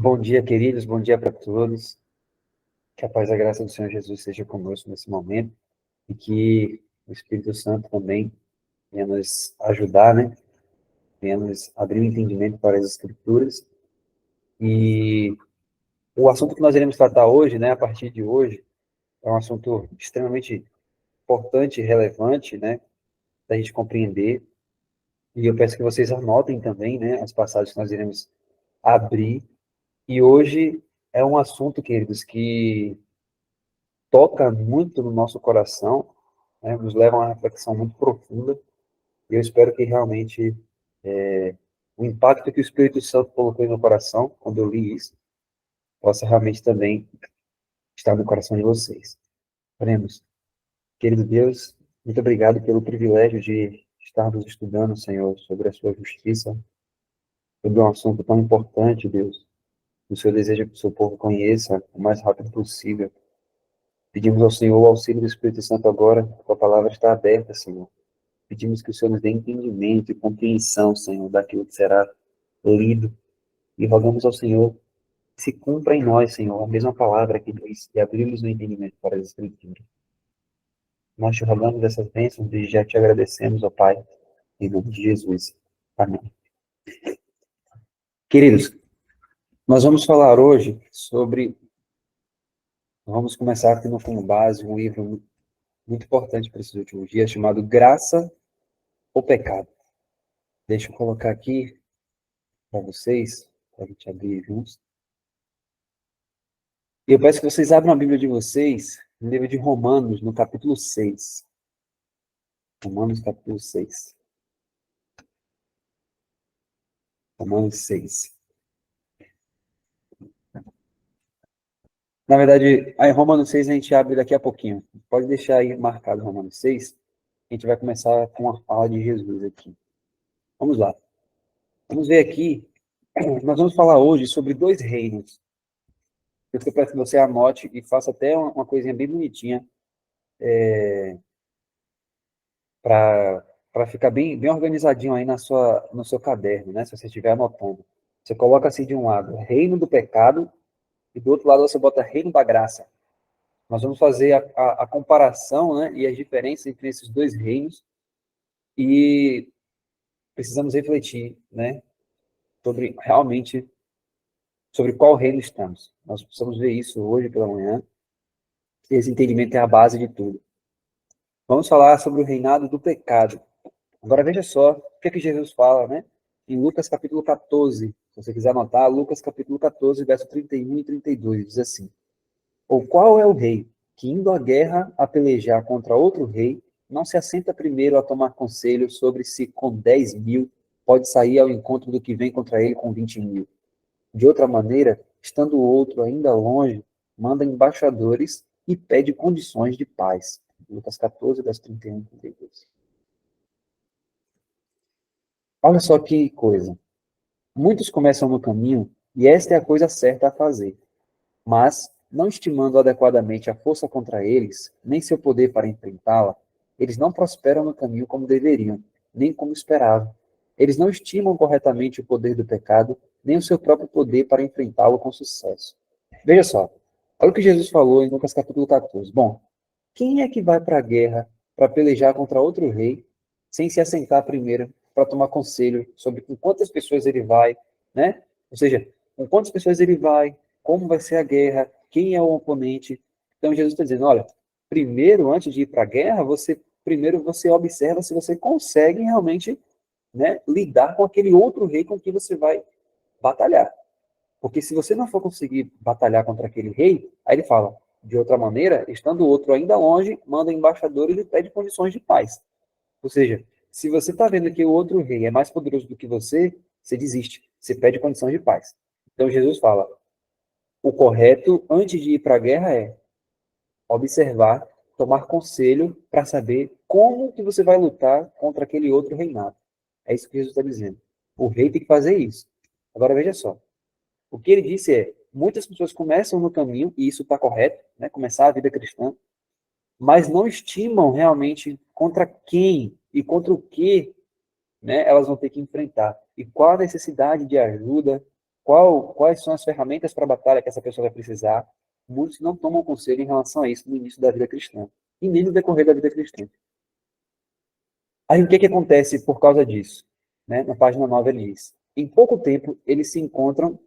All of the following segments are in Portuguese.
Bom dia, queridos, bom dia para todos. Que a paz e a graça do Senhor Jesus seja conosco nesse momento e que o Espírito Santo também venha nos ajudar, né? Venha nos abrir o entendimento para as Escrituras. E o assunto que nós iremos tratar hoje, né, a partir de hoje, é um assunto extremamente importante e relevante, né, da gente compreender. E eu peço que vocês anotem também, né, as passagens que nós iremos abrir. E hoje é um assunto, queridos, que toca muito no nosso coração, né, nos leva a uma reflexão muito profunda, e eu espero que realmente o impacto que o Espírito Santo colocou no meu coração, quando eu li isso, possa realmente também estar no coração de vocês. Oremos. Querido Deus, muito obrigado pelo privilégio de estarmos estudando, Senhor, sobre a sua justiça, sobre um assunto tão importante, Deus. O Senhor deseja que o seu povo conheça o mais rápido possível. Pedimos ao Senhor o auxílio do Espírito Santo agora, que a palavra está aberta, Senhor. Pedimos que o Senhor nos dê entendimento e compreensão, Senhor, daquilo que será lido. E rogamos ao Senhor que se cumpra em nós, Senhor, a mesma palavra que diz e abrimos o entendimento para as Escrituras. Nós te rogamos essas bênçãos e já te agradecemos, ó Pai, em nome de Jesus. Amém. Queridos, nós vamos falar hoje sobre. Vamos começar aqui no como base um livro muito importante para esses últimos dias, chamado Graça ou Pecado. Deixa eu colocar aqui para vocês, para a gente abrir juntos. E eu peço que vocês abram a Bíblia de vocês no livro de Romanos, no capítulo 6. Romanos, capítulo 6. Romanos 6. Na verdade, aí Romanos 6 a gente abre daqui a pouquinho. Pode deixar aí marcado Romanos 6. A gente vai começar com a fala de Jesus aqui. Vamos lá. Vamos ver aqui. Nós vamos falar hoje sobre dois reinos. Eu peço que você anote e faça até uma coisinha bem bonitinha para ficar bem organizadinho aí no seu caderno, né? Se você estiver anotando. Você coloca assim de um lado, reino do pecado, e do outro lado você bota reino da graça. Nós vamos fazer a comparação, né, e as diferenças entre esses dois reinos, e precisamos refletir, né, sobre realmente sobre qual reino estamos. Nós precisamos ver isso hoje pela manhã, e esse entendimento é a base de tudo. Vamos falar sobre o reinado do pecado. Agora veja só o que Jesus fala, né? Em Lucas capítulo 14, se você quiser anotar, Lucas capítulo 14, verso 31 e 32, diz assim: Ou qual é o rei que, indo à guerra a pelejar contra outro rei, não se assenta primeiro a tomar conselho sobre se com 10.000 pode sair ao encontro do que vem contra ele com 20.000? De outra maneira, estando o outro ainda longe, manda embaixadores e pede condições de paz. Lucas 14, verso 31 e 32. Olha só que coisa. Muitos começam no caminho e esta é a coisa certa a fazer. Mas, não estimando adequadamente a força contra eles, nem seu poder para enfrentá-la, eles não prosperam no caminho como deveriam, nem como esperavam. Eles não estimam corretamente o poder do pecado, nem o seu próprio poder para enfrentá-lo com sucesso. Veja só, olha o que Jesus falou em Lucas capítulo 14. Bom, quem é que vai para a guerra para pelejar contra outro rei, sem se assentar primeiro para tomar conselho sobre com quantas pessoas ele vai, né? Ou seja, com quantas pessoas ele vai, como vai ser a guerra, quem é o oponente. Então Jesus está dizendo, olha, primeiro, antes de ir para a guerra, primeiro você observa se você consegue realmente, né, lidar com aquele outro rei com quem você vai batalhar. Porque se você não for conseguir batalhar contra aquele rei, aí ele fala, de outra maneira, estando o outro ainda longe, manda embaixadores e pede condições de paz. Ou seja, se você está vendo que o outro rei é mais poderoso do que você desiste, você pede condições de paz. Então Jesus fala, o correto antes de ir para a guerra é observar, tomar conselho para saber como que você vai lutar contra aquele outro reinado. É isso que Jesus está dizendo. O rei tem que fazer isso. Agora veja só, o que ele disse é, muitas pessoas começam no caminho, e isso está correto, né, começar a vida cristã, mas não estimam realmente contra quem e contra o que, né, elas vão ter que enfrentar. E qual a necessidade de ajuda, quais são as ferramentas para a batalha que essa pessoa vai precisar. Muitos não tomam conselho em relação a isso no início da vida cristã, e nem no decorrer da vida cristã. Aí o que acontece por causa disso? Né? Na página 9 ele diz, em pouco tempo eles se encontram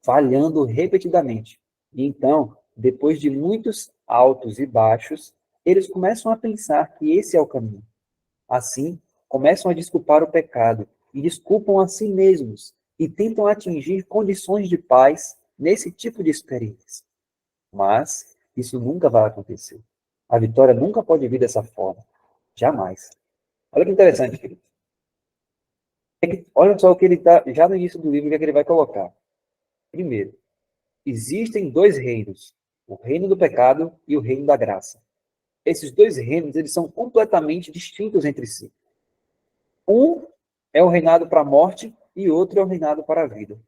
falhando repetidamente. E então, depois de muitos altos e baixos, eles começam a pensar que esse é o caminho. Assim, começam a desculpar o pecado e desculpam a si mesmos e tentam atingir condições de paz nesse tipo de experiência. Mas isso nunca vai acontecer. A vitória nunca pode vir dessa forma. Jamais. Olha que interessante, querido. Olha só o que ele está, já no início do livro, o que, é que ele vai colocar. Primeiro, existem dois reinos, o reino do pecado e o reino da graça. Esses dois reinos, eles são completamente distintos entre si. Um é o reinado para a morte e outro é o reinado para a vida.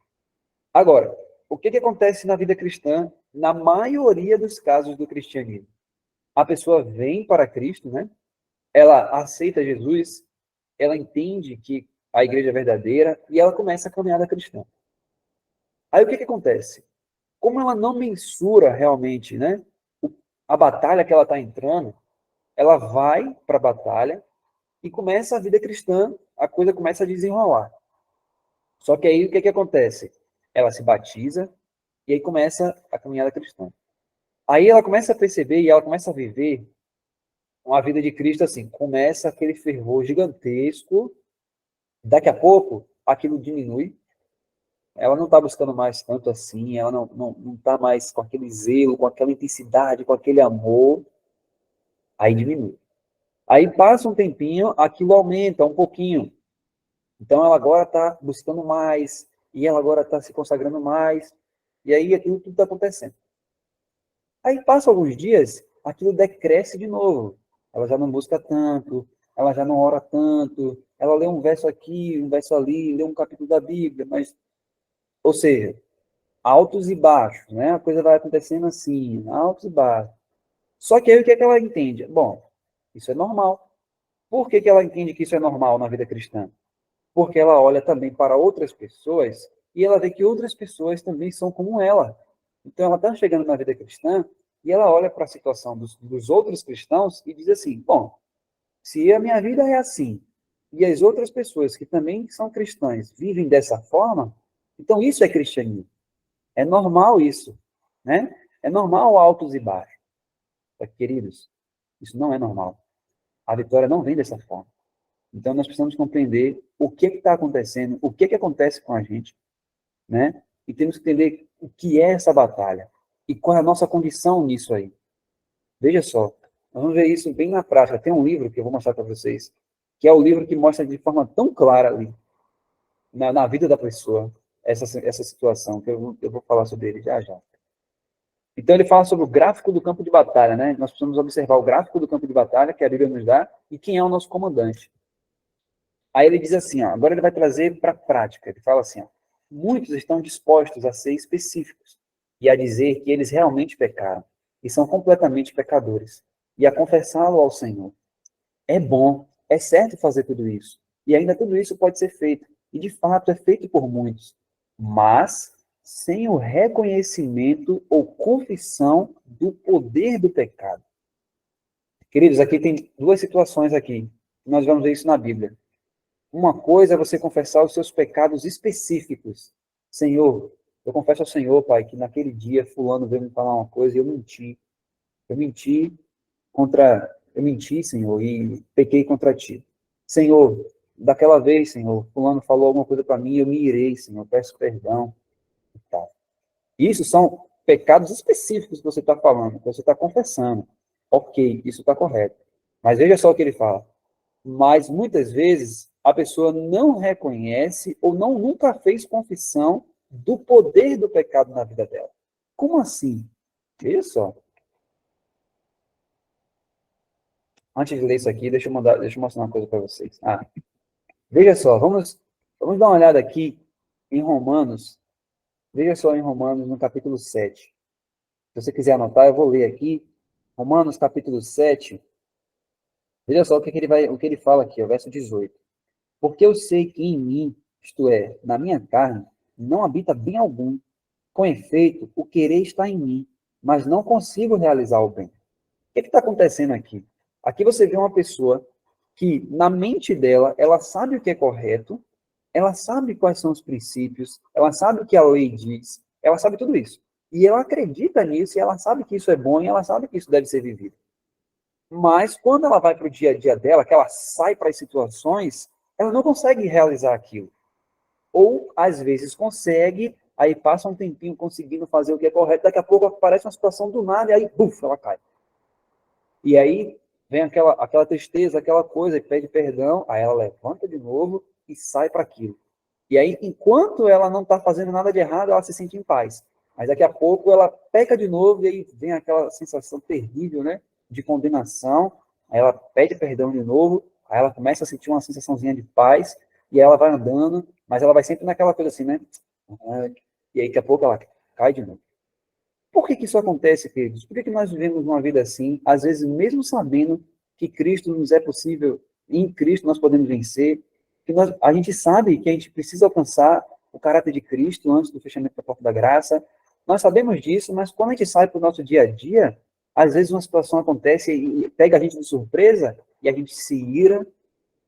Agora, o que acontece na vida cristã, na maioria dos casos do cristianismo? A pessoa vem para Cristo, né? Ela aceita Jesus, ela entende que a igreja é verdadeira e ela começa a caminhada cristã. Aí o que acontece? Como ela não mensura realmente, né, a batalha que ela está entrando, ela vai para a batalha e começa a vida cristã, a coisa começa a desenrolar. Só que aí o que acontece? Ela se batiza e aí começa a caminhada cristã. Aí ela começa a perceber e ela começa a viver uma vida de Cristo assim, começa aquele fervor gigantesco, daqui a pouco aquilo diminui, ela não está buscando mais tanto assim, ela não está mais com aquele zelo, com aquela intensidade, com aquele amor, aí diminui. Aí passa um tempinho, aquilo aumenta um pouquinho. Então ela agora está buscando mais, e ela agora está se consagrando mais, e aí aquilo tudo está acontecendo. Aí passa alguns dias, aquilo decresce de novo. Ela já não busca tanto, ela já não ora tanto, ela lê um verso aqui, um verso ali, lê um capítulo da Bíblia, mas, ou seja, altos e baixos, né? A coisa vai acontecendo assim, altos e baixos. Só que aí o que é que ela entende? Bom, isso é normal. Por que ela entende que isso é normal na vida cristã? Porque ela olha também para outras pessoas e ela vê que outras pessoas também são como ela. Então ela está chegando na vida cristã e ela olha para a situação dos outros cristãos e diz assim, bom, se a minha vida é assim e as outras pessoas que também são cristãs vivem dessa forma, então isso é cristianismo. É normal isso, né? É normal altos e baixos. Mas, queridos, isso não é normal. A vitória não vem dessa forma. Então nós precisamos compreender o que está acontecendo, o que acontece com a gente, né? E temos que entender o que é essa batalha e qual é a nossa condição nisso aí. Veja só, nós vamos ver isso bem na prática. Tem um livro que eu vou mostrar para vocês, que é o livro que mostra de forma tão clara ali, na vida da pessoa, essa situação, que eu vou falar sobre ele já já. Então ele fala sobre o gráfico do campo de batalha, né? Nós precisamos observar o gráfico do campo de batalha que a Bíblia nos dá e quem é o nosso comandante. Aí ele diz assim, ó, agora ele vai trazer para a prática. Ele fala assim, ó, muitos estão dispostos a ser específicos e a dizer que eles realmente pecaram e são completamente pecadores e a confessá-lo ao Senhor. É bom, é certo fazer tudo isso. E ainda tudo isso pode ser feito. E de fato é feito por muitos. Mas sem o reconhecimento ou confissão do poder do pecado. Queridos, aqui tem duas situações aqui. Nós vamos ver isso na Bíblia. Uma coisa é você confessar os seus pecados específicos. Senhor, eu confesso ao Senhor, Pai, que naquele dia fulano veio me falar uma coisa e eu menti. Eu menti eu menti, Senhor, e pequei contra ti. Senhor, daquela vez, Senhor, fulano falou alguma coisa para mim, eu me irei, Senhor, peço perdão e tal. Isso são pecados específicos que você está falando, que você está confessando. Ok, isso está correto. Mas veja só o que ele fala. Mas muitas vezes a pessoa não reconhece ou nunca fez confissão do poder do pecado na vida dela. Como assim? Veja só. Antes de ler isso aqui, deixa eu mostrar uma coisa para vocês. Veja só, vamos dar uma olhada aqui em Romanos. Veja só em Romanos, no capítulo 7. Se você quiser anotar, eu vou ler aqui. Romanos, capítulo 7. Veja só o que ele fala aqui, o verso 18. Porque eu sei que em mim, isto é, na minha carne, não habita bem algum. Com efeito, o querer está em mim, mas não consigo realizar o bem. O que está acontecendo aqui? Aqui você vê uma pessoa que, na mente dela, ela sabe o que é correto, ela sabe quais são os princípios, ela sabe o que a lei diz, ela sabe tudo isso. E ela acredita nisso, e ela sabe que isso é bom, e ela sabe que isso deve ser vivido. Mas, quando ela vai para o dia a dia dela, que ela sai para as situações, ela não consegue realizar aquilo. Ou, às vezes, consegue, aí passa um tempinho conseguindo fazer o que é correto, daqui a pouco aparece uma situação do nada, e aí, buf, ela cai. E aí vem aquela tristeza, aquela coisa, e pede perdão, aí ela levanta de novo e sai para aquilo. E aí, enquanto ela não está fazendo nada de errado, ela se sente em paz. Mas daqui a pouco ela peca de novo e aí vem aquela sensação terrível, né, de condenação. Aí ela pede perdão de novo, aí ela começa a sentir uma sensaçãozinha de paz e ela vai andando, mas ela vai sempre naquela coisa assim, né? E aí daqui a pouco ela cai de novo. Por que isso acontece, queridos? Por que nós vivemos uma vida assim, às vezes mesmo sabendo que Cristo nos é possível, em Cristo nós podemos vencer, que a gente sabe que a gente precisa alcançar o caráter de Cristo antes do fechamento da porta da graça, nós sabemos disso, mas quando a gente sai para o nosso dia a dia, às vezes uma situação acontece e pega a gente de surpresa e a gente se ira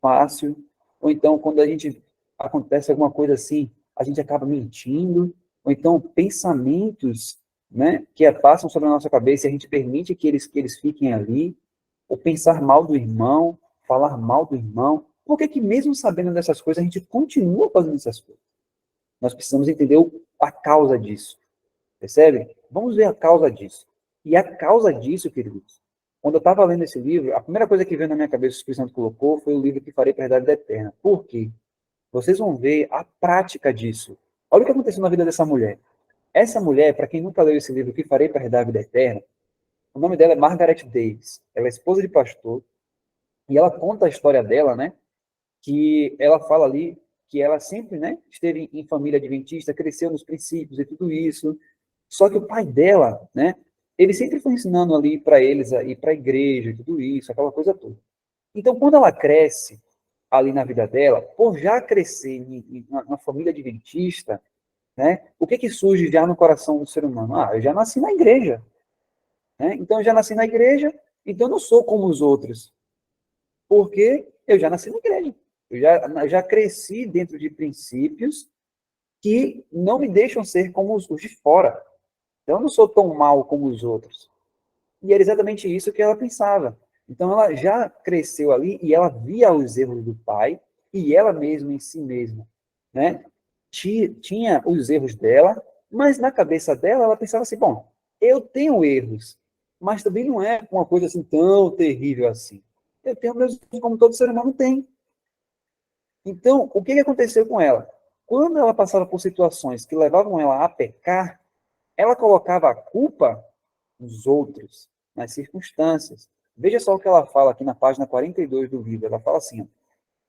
fácil, ou então quando a gente acontece alguma coisa assim, a gente acaba mentindo, ou então pensamentos, né, que passam sobre a nossa cabeça e a gente permite que eles fiquem ali, ou pensar mal do irmão, falar mal do irmão. Por que que mesmo sabendo dessas coisas, a gente continua fazendo essas coisas? Nós precisamos entender a causa disso, percebe? Vamos ver a causa disso. E a causa disso, queridos, quando eu estava lendo esse livro, a primeira coisa que veio na minha cabeça, o Espírito Santo colocou, foi o livro que farei para a Idade Eterna. Por quê? Vocês vão ver a prática disso. Olha o que aconteceu na vida dessa mulher. Essa mulher, para quem nunca leu esse livro, que farei para herdar a vida eterna, o nome dela é Margaret Davis. Ela é esposa de pastor e ela conta a história dela, né? Que ela fala ali que ela sempre, né, esteve em família adventista, cresceu nos princípios e tudo isso. Só que o pai dela, né, ele sempre foi ensinando ali para eles a ir para a igreja e tudo isso, aquela coisa toda. Então, quando ela cresce ali na vida dela, por já crescer na família adventista, né, o que surge já no coração do ser humano? Ah, eu já nasci na igreja, né? Então eu já nasci na igreja, então eu não sou como os outros, porque eu já nasci na igreja. Eu já cresci dentro de princípios que não me deixam ser como os de fora. Então eu não sou tão mal como os outros. E era exatamente isso que ela pensava. Então ela já cresceu ali e ela via os erros do pai e ela mesma em si mesma, né? Tinha os erros dela, mas na cabeça dela ela pensava assim, bom, eu tenho erros, mas também não é uma coisa assim tão terrível assim. Eu tenho meus erros como todo ser humano tem. Então, o que aconteceu com ela? Quando ela passava por situações que levavam ela a pecar, ela colocava a culpa nos outros, nas circunstâncias. Veja só o que ela fala aqui na página 42 do livro. Ela fala assim: ó,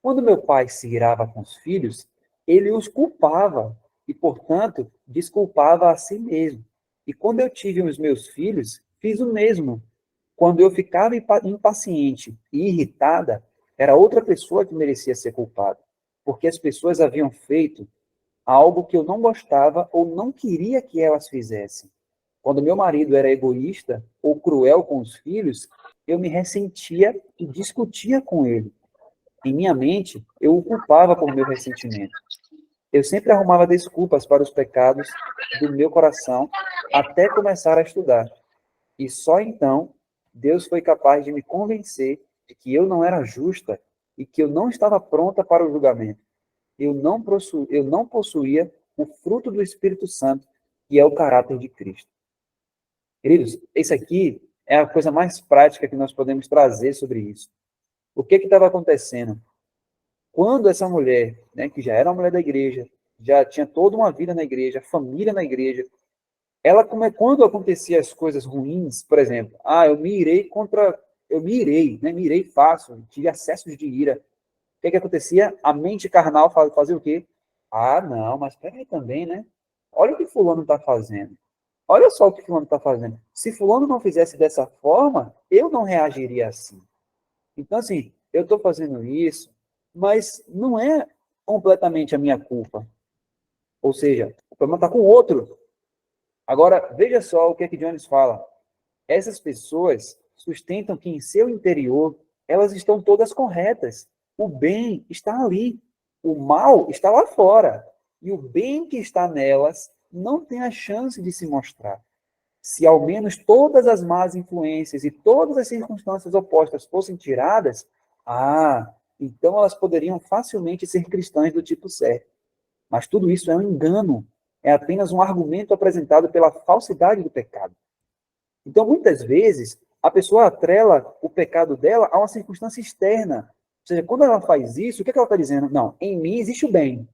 quando meu pai se irava com os filhos, ele os culpava e, portanto, desculpava a si mesmo. E quando eu tive os meus filhos, fiz o mesmo. Quando eu ficava impaciente e irritada, era outra pessoa que merecia ser culpada, porque as pessoas haviam feito algo que eu não gostava ou não queria que elas fizessem. Quando meu marido era egoísta ou cruel com os filhos, eu me ressentia e discutia com ele. Em minha mente, eu o culpava por meu ressentimento. Eu sempre arrumava desculpas para os pecados do meu coração até começar a estudar. E só então Deus foi capaz de me convencer de que eu não era justa e que eu não estava pronta para o julgamento. Eu não possuía o fruto do Espírito Santo, que é o caráter de Cristo. Queridos, isso aqui é a coisa mais prática que nós podemos trazer sobre isso. O que estava acontecendo? Quando essa mulher, né, que já era uma mulher da igreja, já tinha toda uma vida na igreja, família na igreja, quando acontecia as coisas ruins, por exemplo, eu me irei, né, me irei fácil, tive acessos de ira. O que acontecia? A mente carnal fazia o quê? Ah, não, mas peraí também, né? Olha o que fulano está fazendo. Olha só o que fulano está fazendo. Se fulano não fizesse dessa forma, eu não reagiria assim. Então, assim, eu estou fazendo isso, mas não é completamente a minha culpa. Ou seja, o problema está com o outro. Agora, veja só o que é que Jones fala. Essas pessoas sustentam que em seu interior elas estão todas corretas. O bem está ali. O mal está lá fora. E o bem que está nelas não tem a chance de se mostrar. Se ao menos todas as más influências e todas as circunstâncias opostas fossem tiradas, então elas poderiam facilmente ser cristãs do tipo certo. Mas tudo isso é um engano, é apenas um argumento apresentado pela falsidade do pecado. Então, muitas vezes, a pessoa atrela o pecado dela a uma circunstância externa. Ou seja, quando ela faz isso, o que é que ela está dizendo? Não, em mim existe o bem.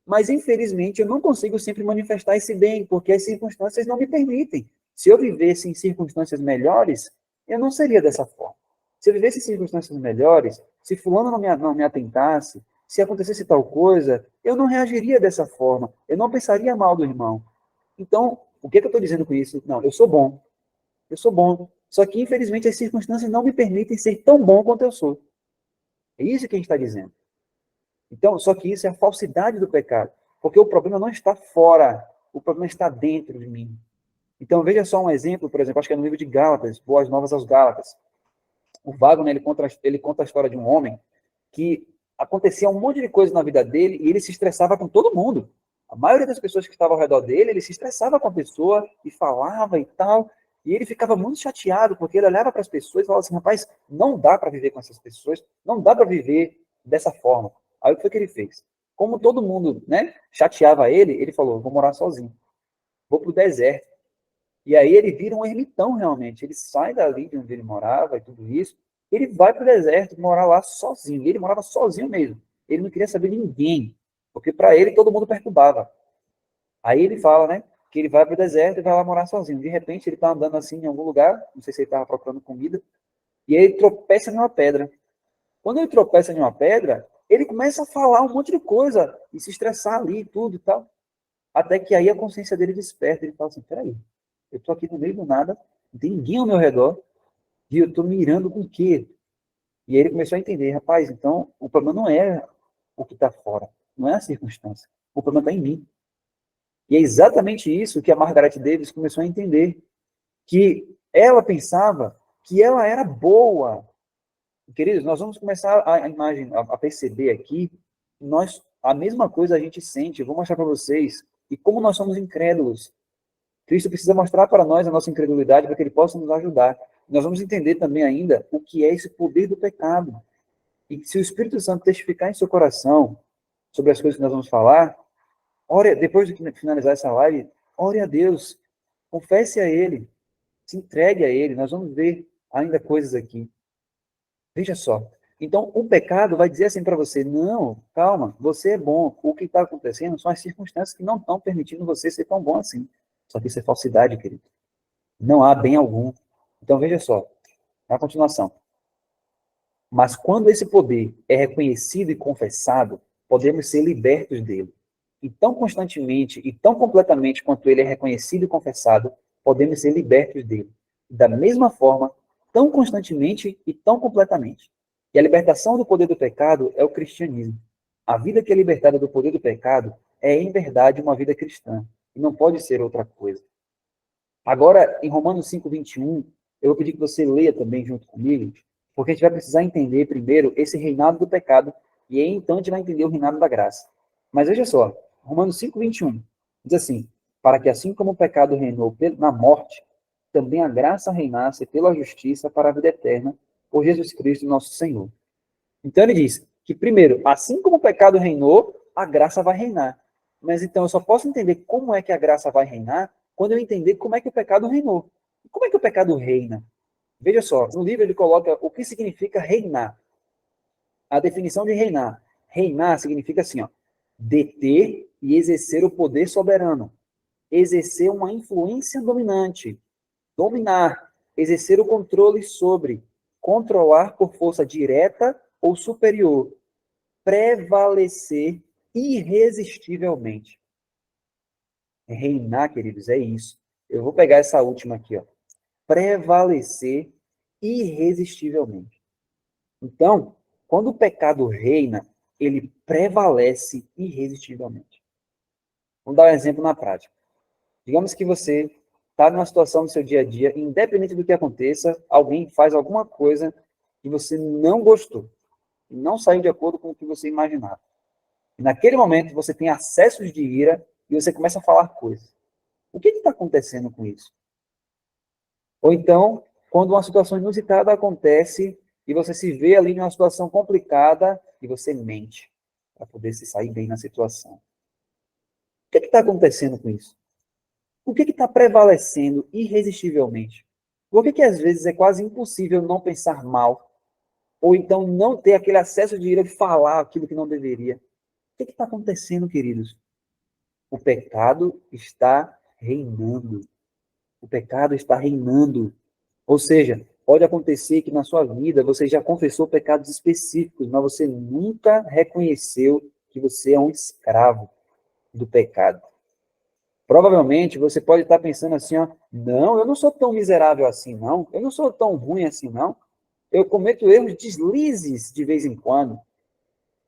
Mas, infelizmente, eu não consigo sempre manifestar esse bem, porque as circunstâncias não me permitem. Se eu vivesse em circunstâncias melhores, eu não seria dessa forma. Se eu vivesse em circunstâncias melhores, se fulano não me atentasse, se acontecesse tal coisa, eu não reagiria dessa forma, eu não pensaria mal do irmão. Então, o que é que eu estou dizendo com isso? Não, eu sou bom. Eu sou bom. Só que, infelizmente, as circunstâncias não me permitem ser tão bom quanto eu sou. É isso que a gente está dizendo. Então, só que isso é a falsidade do pecado. Porque o problema não está fora, o problema está dentro de mim. Então, veja só um exemplo, por exemplo, acho que é no livro de Gálatas, Boas Novas aos Gálatas. O Wagner, ele conta a história de um homem que acontecia um monte de coisa na vida dele e ele se estressava com todo mundo. A maioria das pessoas que estavam ao redor dele, ele se estressava com a pessoa e falava e tal. E ele ficava muito chateado, porque ele olhava para as pessoas e falava assim, rapaz, não dá para viver com essas pessoas, não dá para viver dessa forma. Aí o que foi que ele fez? Como todo mundo, né, chateava ele, ele falou, vou morar sozinho, vou para o deserto. E aí ele vira um ermitão realmente, ele sai dali de onde ele morava e tudo isso, ele vai para o deserto morar lá sozinho, e ele morava sozinho mesmo. Ele não queria saber de ninguém, porque para ele todo mundo perturbava. Aí ele fala, né, que ele vai para o deserto e vai lá morar sozinho. De repente ele está andando assim em algum lugar, não sei se ele estava procurando comida, e aí ele tropeça em uma pedra. Quando ele tropeça em uma pedra, ele começa a falar um monte de coisa e se estressar ali e tudo e tal. Até que aí a consciência dele desperta. Ele fala assim, peraí, eu estou aqui no meio do nada, não tem ninguém ao meu redor, e eu estou mirando com o quê? E aí ele começou a entender, rapaz, então o problema não é o que está fora, não é a circunstância. O problema está em mim. E é exatamente isso que a Margaret Davis começou a entender, que ela pensava que ela era boa. Queridos, nós vamos começar a perceber aqui, a mesma coisa a gente sente, eu vou mostrar para vocês, e como nós somos incrédulos. Cristo precisa mostrar para nós a nossa incredulidade para que ele possa nos ajudar. Nós vamos entender também ainda o que é esse poder do pecado. E se o Espírito Santo testificar em seu coração sobre as coisas que nós vamos falar, ore, depois de finalizar essa live, ore a Deus, confesse a Ele, se entregue a Ele. Nós vamos ver ainda coisas aqui. Veja só. Então, o pecado vai dizer assim para você, não, calma, você é bom. O que está acontecendo são as circunstâncias que não estão permitindo você ser tão bom assim. Só que isso é falsidade, querido. Não há bem algum. Então, veja só, na continuação. Mas quando esse poder é reconhecido e confessado, podemos ser libertos dele. E tão constantemente e tão completamente quanto ele é reconhecido e confessado, podemos ser libertos dele. Da mesma forma, tão constantemente e tão completamente. E a libertação do poder do pecado é o cristianismo. A vida que é libertada do poder do pecado é, em verdade, uma vida cristã. E não pode ser outra coisa. Agora, em Romanos 5:21, eu vou pedir que você leia também junto comigo, porque a gente vai precisar entender primeiro esse reinado do pecado, e aí então a gente vai entender o reinado da graça. Mas veja só, Romanos 5:21 diz assim, para que assim como o pecado reinou na morte, também a graça reinasse pela justiça para a vida eterna, por Jesus Cristo nosso Senhor. Então ele diz que primeiro, assim como o pecado reinou, a graça vai reinar. Mas então eu só posso entender como é que a graça vai reinar quando eu entender como é que o pecado reinou. Como é que o pecado reina? Veja só, no livro ele coloca o que significa reinar. A definição de reinar. Reinar significa assim, ó, deter e exercer o poder soberano. Exercer uma influência dominante. Dominar. Exercer o controle sobre. Controlar por força direta ou superior. Prevalecer irresistivelmente. Reinar, queridos, é isso. Eu vou pegar essa última aqui, ó. Prevalecer irresistivelmente. Então, quando o pecado reina, ele prevalece irresistivelmente. Vamos dar um exemplo na prática. Digamos que você está numa situação no seu dia a dia, independente do que aconteça, alguém faz alguma coisa que você não gostou, e não saiu de acordo com o que você imaginava. E naquele momento você tem acessos de ira e você começa a falar coisas. O que está acontecendo com isso? Ou então, quando uma situação inusitada acontece e você se vê ali numa situação complicada e você mente para poder se sair bem na situação. O que está acontecendo com isso? O que está prevalecendo irresistivelmente? Por que às vezes é quase impossível não pensar mal? Ou então não ter aquele acesso de ira de falar aquilo que não deveria? O que está acontecendo, queridos? O pecado está reinando. O pecado está reinando. Ou seja, pode acontecer que na sua vida você já confessou pecados específicos, mas você nunca reconheceu que você é um escravo do pecado. Provavelmente você pode estar pensando assim, ó, não, eu não sou tão miserável assim, não. Eu não sou tão ruim assim, não. Eu cometo erros deslizes de vez em quando.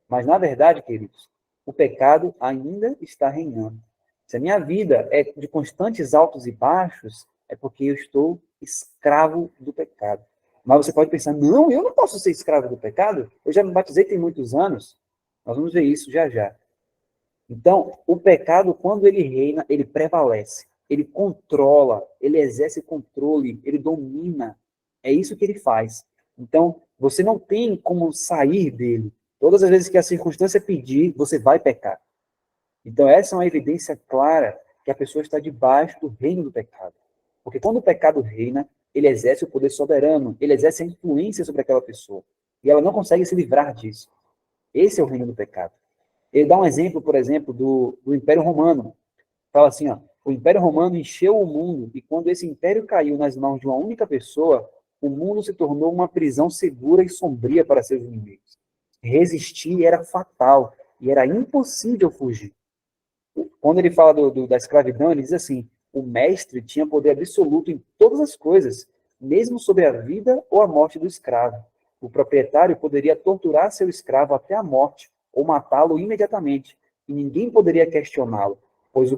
Mas, na verdade, queridos, o pecado ainda está reinando. Se a minha vida é de constantes altos e baixos, é porque eu estou escravo do pecado. Mas você pode pensar, não, eu não posso ser escravo do pecado. Eu já me batizei tem muitos anos. Nós vamos ver isso já já. Então, o pecado, quando ele reina, ele prevalece, ele controla, ele exerce controle, ele domina. É isso que ele faz. Então, você não tem como sair dele. Todas as vezes que a circunstância pedir, você vai pecar. Então, essa é uma evidência clara que a pessoa está debaixo do reino do pecado. Porque quando o pecado reina, ele exerce o poder soberano, ele exerce a influência sobre aquela pessoa. E ela não consegue se livrar disso. Esse é o reino do pecado. Ele dá um exemplo, por exemplo, do Império Romano. Fala assim, ó, o Império Romano encheu o mundo e quando esse império caiu nas mãos de uma única pessoa, o mundo se tornou uma prisão segura e sombria para seus inimigos. Resistir era fatal e era impossível fugir. Quando ele fala da escravidão, ele diz assim, o mestre tinha poder absoluto em todas as coisas, mesmo sobre a vida ou a morte do escravo. O proprietário poderia torturar seu escravo até a morte ou matá-lo imediatamente, e ninguém poderia questioná-lo, pois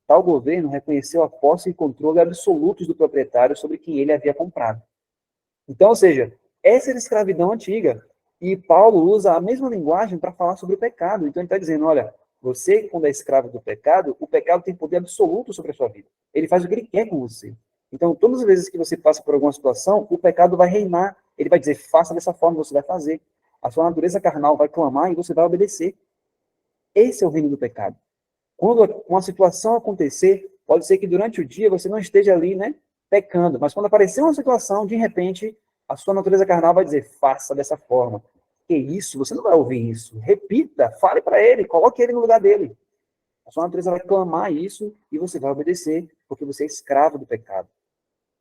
tal governo reconheceu a posse e controle absolutos do proprietário sobre quem ele havia comprado. Então, ou seja, essa era a escravidão antiga. E Paulo usa a mesma linguagem para falar sobre o pecado. Então, ele está dizendo, olha, você, quando é escravo do pecado, o pecado tem poder absoluto sobre a sua vida. Ele faz o que ele quer com você. Então, todas as vezes que você passa por alguma situação, o pecado vai reinar. Ele vai dizer, faça dessa forma, você vai fazer. A sua natureza carnal vai clamar e você vai obedecer. Esse é o reino do pecado. Quando uma situação acontecer, pode ser que durante o dia você não esteja ali, né, pecando, mas quando aparecer uma situação, de repente, a sua natureza carnal vai dizer, faça dessa forma. Que isso? Você não vai ouvir isso. Repita, fale para ele, coloque ele no lugar dele. A sua natureza vai clamar isso e você vai obedecer, porque você é escravo do pecado.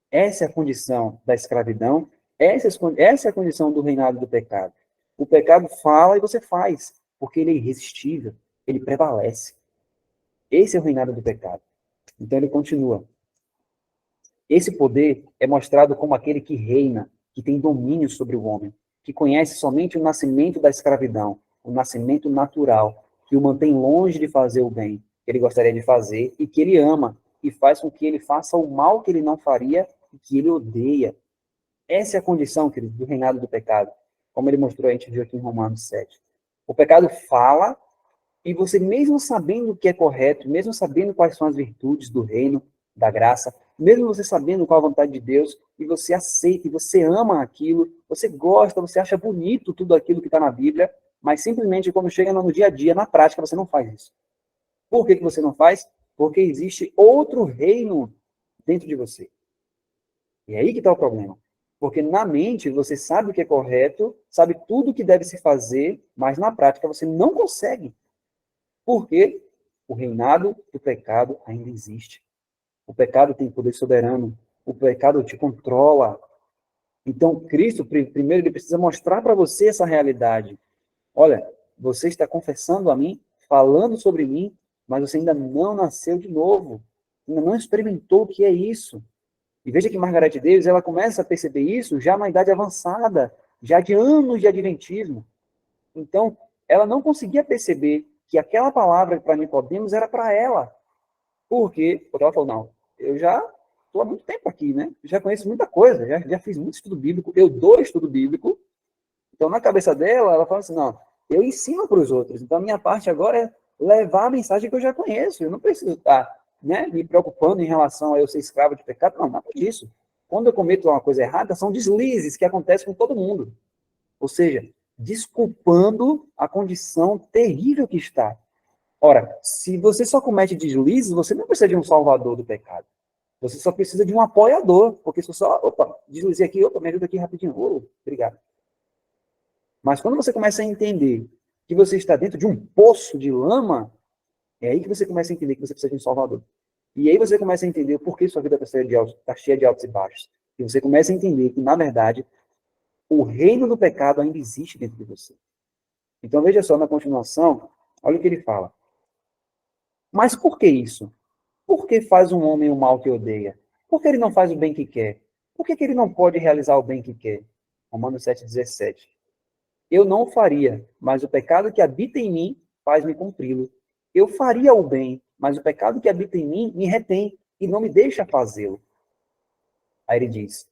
Essa é a condição da escravidão, essa é a condição do reinado do pecado. O pecado fala e você faz, porque ele é irresistível, ele prevalece. Esse é o reinado do pecado. Então ele continua. Esse poder é mostrado como aquele que reina, que tem domínio sobre o homem, que conhece somente o nascimento da escravidão, o nascimento natural, que o mantém longe de fazer o bem que ele gostaria de fazer e que ele ama, e faz com que ele faça o mal que ele não faria e que ele odeia. Essa é a condição, querido, do reinado do pecado, como ele mostrou, a gente viu aqui em Romanos 7. O pecado fala, e você, mesmo sabendo o que é correto, mesmo sabendo quais são as virtudes do reino, da graça, mesmo você sabendo qual a vontade de Deus, e você aceita, e você ama aquilo, você gosta, você acha bonito tudo aquilo que está na Bíblia, mas simplesmente quando chega no dia a dia, na prática, você não faz isso. Por que você não faz? Porque existe outro reino dentro de você. E é aí que está o problema. Porque na mente você sabe o que é correto, sabe tudo o que deve se fazer, mas na prática você não consegue. Porque o reinado do pecado ainda existe. O pecado tem poder soberano. O pecado te controla. Então, Cristo, primeiro, ele precisa mostrar para você essa realidade. Olha, você está confessando a mim, falando sobre mim, mas você ainda não nasceu de novo. Ainda não experimentou o que é isso. E veja que Margaret Davis, ela começa a perceber isso já na idade avançada, já de anos de adventismo. Então, ela não conseguia perceber que aquela palavra para Nicodemos era para ela. Porque ela falou, não, eu já estou há muito tempo aqui, né? Já conheço muita coisa, já fiz muito estudo bíblico, eu dou estudo bíblico. Então, na cabeça dela, ela fala assim, não, eu ensino para os outros. Então, a minha parte agora é levar a mensagem que eu já conheço. Eu não preciso estar, né, me preocupando em relação a eu ser escravo de pecado. Não, nada disso. Quando eu cometo uma coisa errada, são deslizes que acontecem com todo mundo. Ou seja, desculpando a condição terrível que está. Ora, se você só comete deslizes, você não precisa de um salvador do pecado. Você só precisa de um apoiador. Porque se você só, opa, deslizei aqui, opa, me ajuda aqui rapidinho. Obrigado. Mas quando você começa a entender que você está dentro de um poço de lama, é aí que você começa a entender que você precisa de um salvador. E aí você começa a entender por que sua vida está cheia de altos e baixos. E você começa a entender que, na verdade, o reino do pecado ainda existe dentro de você. Então, veja só, na continuação, olha o que ele fala. Mas por que isso? Por que faz um homem o mal que odeia? Por que ele não faz o bem que quer? Por que ele não pode realizar o bem que quer? Romanos 7,17. Eu não o faria, mas o pecado que habita em mim faz-me cumpri-lo. Eu faria o bem, mas o pecado que habita em mim me retém e não me deixa fazê-lo. Aí ele diz,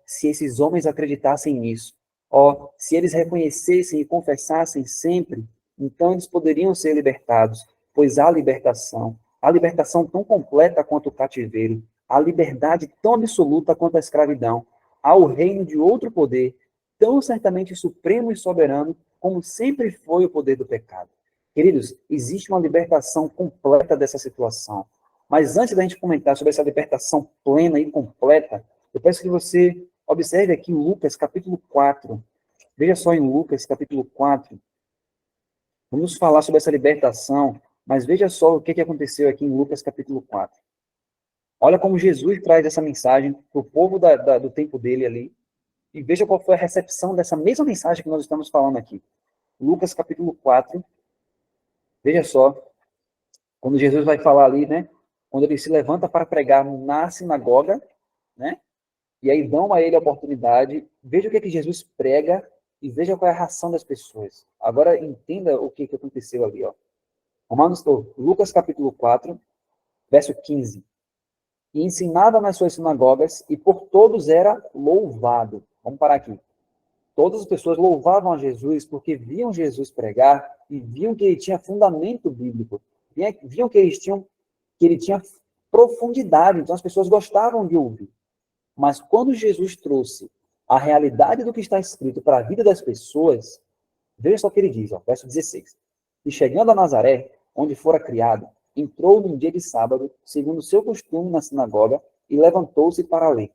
se esses homens acreditassem nisso, se eles reconhecessem e confessassem sempre, então eles poderiam ser libertados, pois há libertação tão completa quanto o cativeiro, a liberdade tão absoluta quanto a escravidão, há o reino de outro poder, tão certamente supremo e soberano, como sempre foi o poder do pecado. Queridos, existe uma libertação completa dessa situação. Mas antes da gente comentar sobre essa libertação plena e completa, eu peço que você observe aqui em Lucas capítulo 4. Veja só em Lucas capítulo 4. Vamos falar sobre essa libertação, mas veja só o que aconteceu aqui em Lucas capítulo 4. Olha como Jesus traz essa mensagem para o povo do tempo dele ali. E veja qual foi a recepção dessa mesma mensagem que nós estamos falando aqui. Lucas capítulo 4. Veja só, quando Jesus vai falar ali, né? Quando ele se levanta para pregar na sinagoga, né? E aí dão a ele a oportunidade. Veja o que Jesus prega e veja qual é a reação das pessoas. Agora entenda o que aconteceu ali, ó. Lucas capítulo 4, verso 15. E ensinava nas suas sinagogas e por todos era louvado. Vamos parar aqui. Todas as pessoas louvavam a Jesus porque viam Jesus pregar e viam que ele tinha fundamento bíblico. Viam que ele tinha profundidade. Então as pessoas gostavam de ouvir. Mas quando Jesus trouxe a realidade do que está escrito para a vida das pessoas, veja só o que ele diz, ó, verso 16. E chegando a Nazaré, onde fora criado, entrou num dia de sábado, segundo o seu costume na sinagoga, e levantou-se para ler.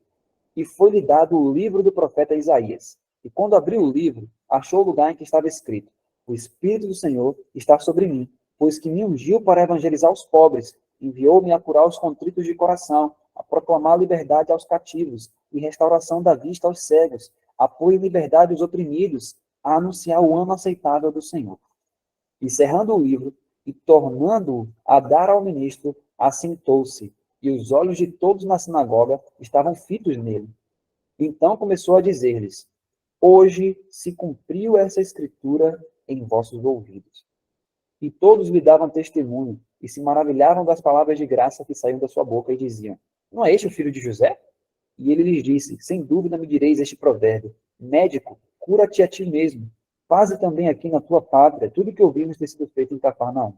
E foi-lhe dado o livro do profeta Isaías. E quando abriu o livro, achou o lugar em que estava escrito: O Espírito do Senhor está sobre mim, pois que me ungiu para evangelizar os pobres, enviou-me a curar os contritos de coração, a proclamar liberdade aos cativos e restauração da vista aos cegos, a pôr em liberdade os oprimidos, a anunciar o ano aceitável do Senhor. E cerrando o livro e tornando-o a dar ao ministro, assentou-se, e os olhos de todos na sinagoga estavam fitos nele. Então começou a dizer-lhes: Hoje se cumpriu essa escritura em vossos ouvidos. E todos lhe davam testemunho e se maravilhavam das palavras de graça que saíam da sua boca e diziam: Não é este o filho de José? E ele lhes disse: Sem dúvida me direis este provérbio: Médico, cura-te a ti mesmo. Faze também aqui na tua pátria tudo o que ouvimos ter sido feito em Cafarnaum.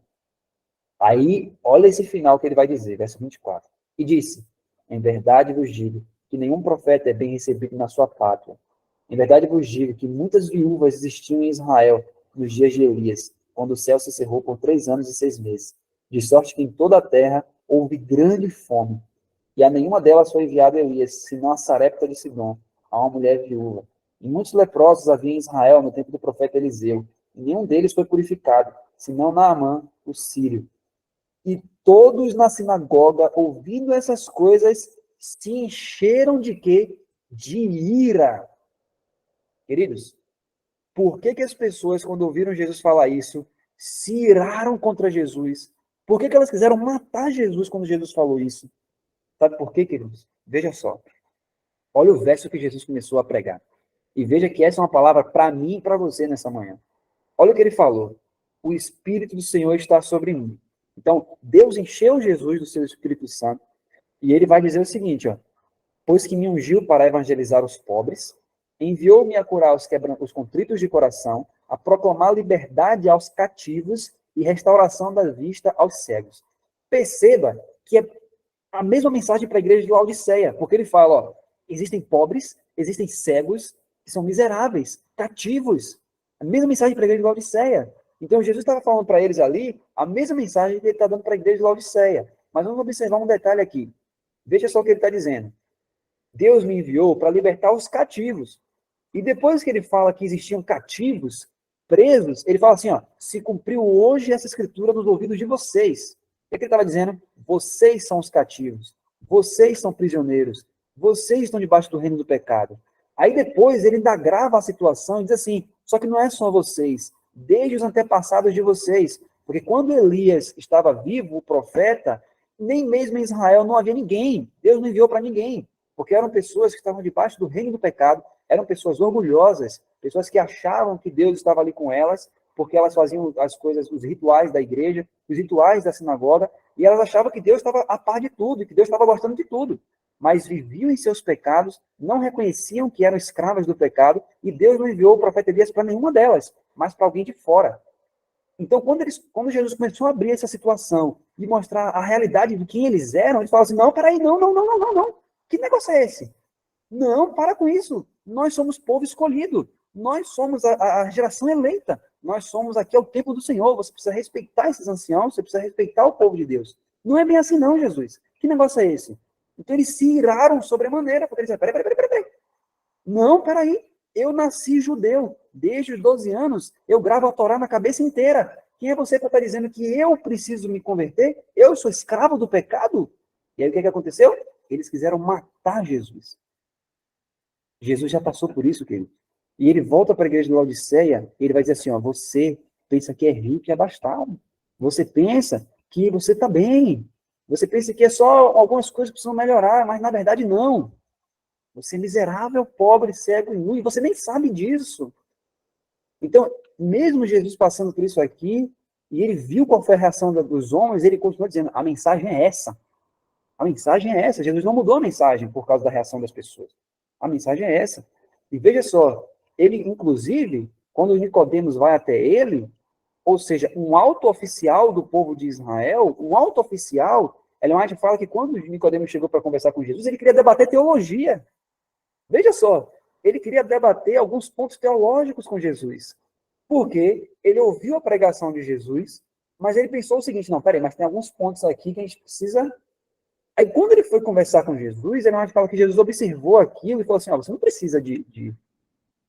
Aí, olha esse final que ele vai dizer, verso 24. E disse: Em verdade vos digo que nenhum profeta é bem recebido na sua pátria. Em verdade vos digo que muitas viúvas existiam em Israel nos dias de Elias, quando o céu se cerrou por 3 anos e 6 meses, de sorte que em toda a terra houve grande fome. E a nenhuma delas foi enviado Elias, senão a Sarepta de Sidom, a uma mulher viúva. E muitos leprosos havia em Israel no tempo do profeta Eliseu, e nenhum deles foi purificado, senão Naamã, o sírio. E todos na sinagoga, ouvindo essas coisas, se encheram de quê? De ira. Queridos, por que as pessoas, quando ouviram Jesus falar isso, se iraram contra Jesus? Por que elas quiseram matar Jesus quando Jesus falou isso? Sabe por quê, queridos? Veja só. Olha o verso que Jesus começou a pregar. E veja que essa é uma palavra para mim e para você nessa manhã. Olha o que ele falou. o Espírito do Senhor está sobre mim. Então, Deus encheu Jesus do seu Espírito Santo, e ele vai dizer o seguinte, ó, pois que me ungiu para evangelizar os pobres, enviou-me a curar os contritos de coração, a proclamar liberdade aos cativos e restauração da vista aos cegos. Perceba que é a mesma mensagem para a igreja de Laodiceia, porque ele fala, ó, existem pobres, existem cegos, que são miseráveis, cativos. A mesma mensagem para a igreja de Laodiceia. Então, Jesus estava falando para eles ali a mesma mensagem que ele está dando para a igreja de Laodiceia. Mas vamos observar um detalhe aqui. Veja só o que ele está dizendo. Deus me enviou para libertar os cativos. E depois que ele fala que existiam cativos, presos, ele fala assim, ó, se cumpriu hoje essa escritura nos ouvidos de vocês. O que ele estava dizendo? Vocês são os cativos. Vocês são prisioneiros. Vocês estão debaixo do reino do pecado. Aí depois ele ainda agrava a situação e diz assim, só que não é só vocês, desde os antepassados de vocês. Porque quando Elias estava vivo, o profeta, nem mesmo em Israel não havia ninguém. Deus não enviou para ninguém. Porque eram pessoas que estavam debaixo do reino do pecado, eram pessoas orgulhosas, pessoas que achavam que Deus estava ali com elas, porque elas faziam as coisas, os rituais da igreja, os rituais da sinagoga, e elas achavam que Deus estava a par de tudo, que Deus estava gostando de tudo. Mas viviam em seus pecados, não reconheciam que eram escravas do pecado, e Deus não enviou o profeta Elias para nenhuma delas, mas para alguém de fora. Então, quando Jesus começou a abrir essa situação e mostrar a realidade de quem eles eram, eles falaram assim, não, peraí, não. Que negócio é esse? Não, para com isso. Nós somos povo escolhido. Nós somos a geração eleita. Nós somos aqui ao tempo do Senhor. Você precisa respeitar esses anciãos, você precisa respeitar o povo de Deus. Não é bem assim não, Jesus. Que negócio é esse? Então eles se iraram sobremaneira, porque eles disseram, peraí. Não, peraí. Eu nasci judeu. Desde os 12 anos, eu gravo a Torá na cabeça inteira. Quem é você que está dizendo que eu preciso me converter? Eu sou escravo do pecado? E aí o que aconteceu? Eles quiseram matar Jesus. Jesus já passou por isso, querido. E ele volta para a igreja de Laodiceia, e ele vai dizer assim, ó, você pensa que é rico e abastado. Você pensa que você está bem. Você pensa que é só algumas coisas que precisam melhorar, mas na verdade não. Você é miserável, pobre, cego e nu, e você nem sabe disso. Então, mesmo Jesus passando por isso aqui, e ele viu qual foi a reação dos homens, ele continua dizendo, a mensagem é essa. A mensagem é essa. Jesus não mudou a mensagem por causa da reação das pessoas. A mensagem é essa. E veja só, ele, inclusive, quando Nicodemos vai até ele, ou seja, um alto oficial do povo de Israel, um alto oficial, Ellen White fala que quando Nicodemos chegou para conversar com Jesus, ele queria debater teologia. Veja só, ele queria debater alguns pontos teológicos com Jesus. Porque ele ouviu a pregação de Jesus, mas ele pensou o seguinte, não, peraí, mas tem alguns pontos aqui que a gente precisa... Aí, quando ele foi conversar com Jesus, ele fala que Jesus observou aquilo e falou assim, ó, você não precisa de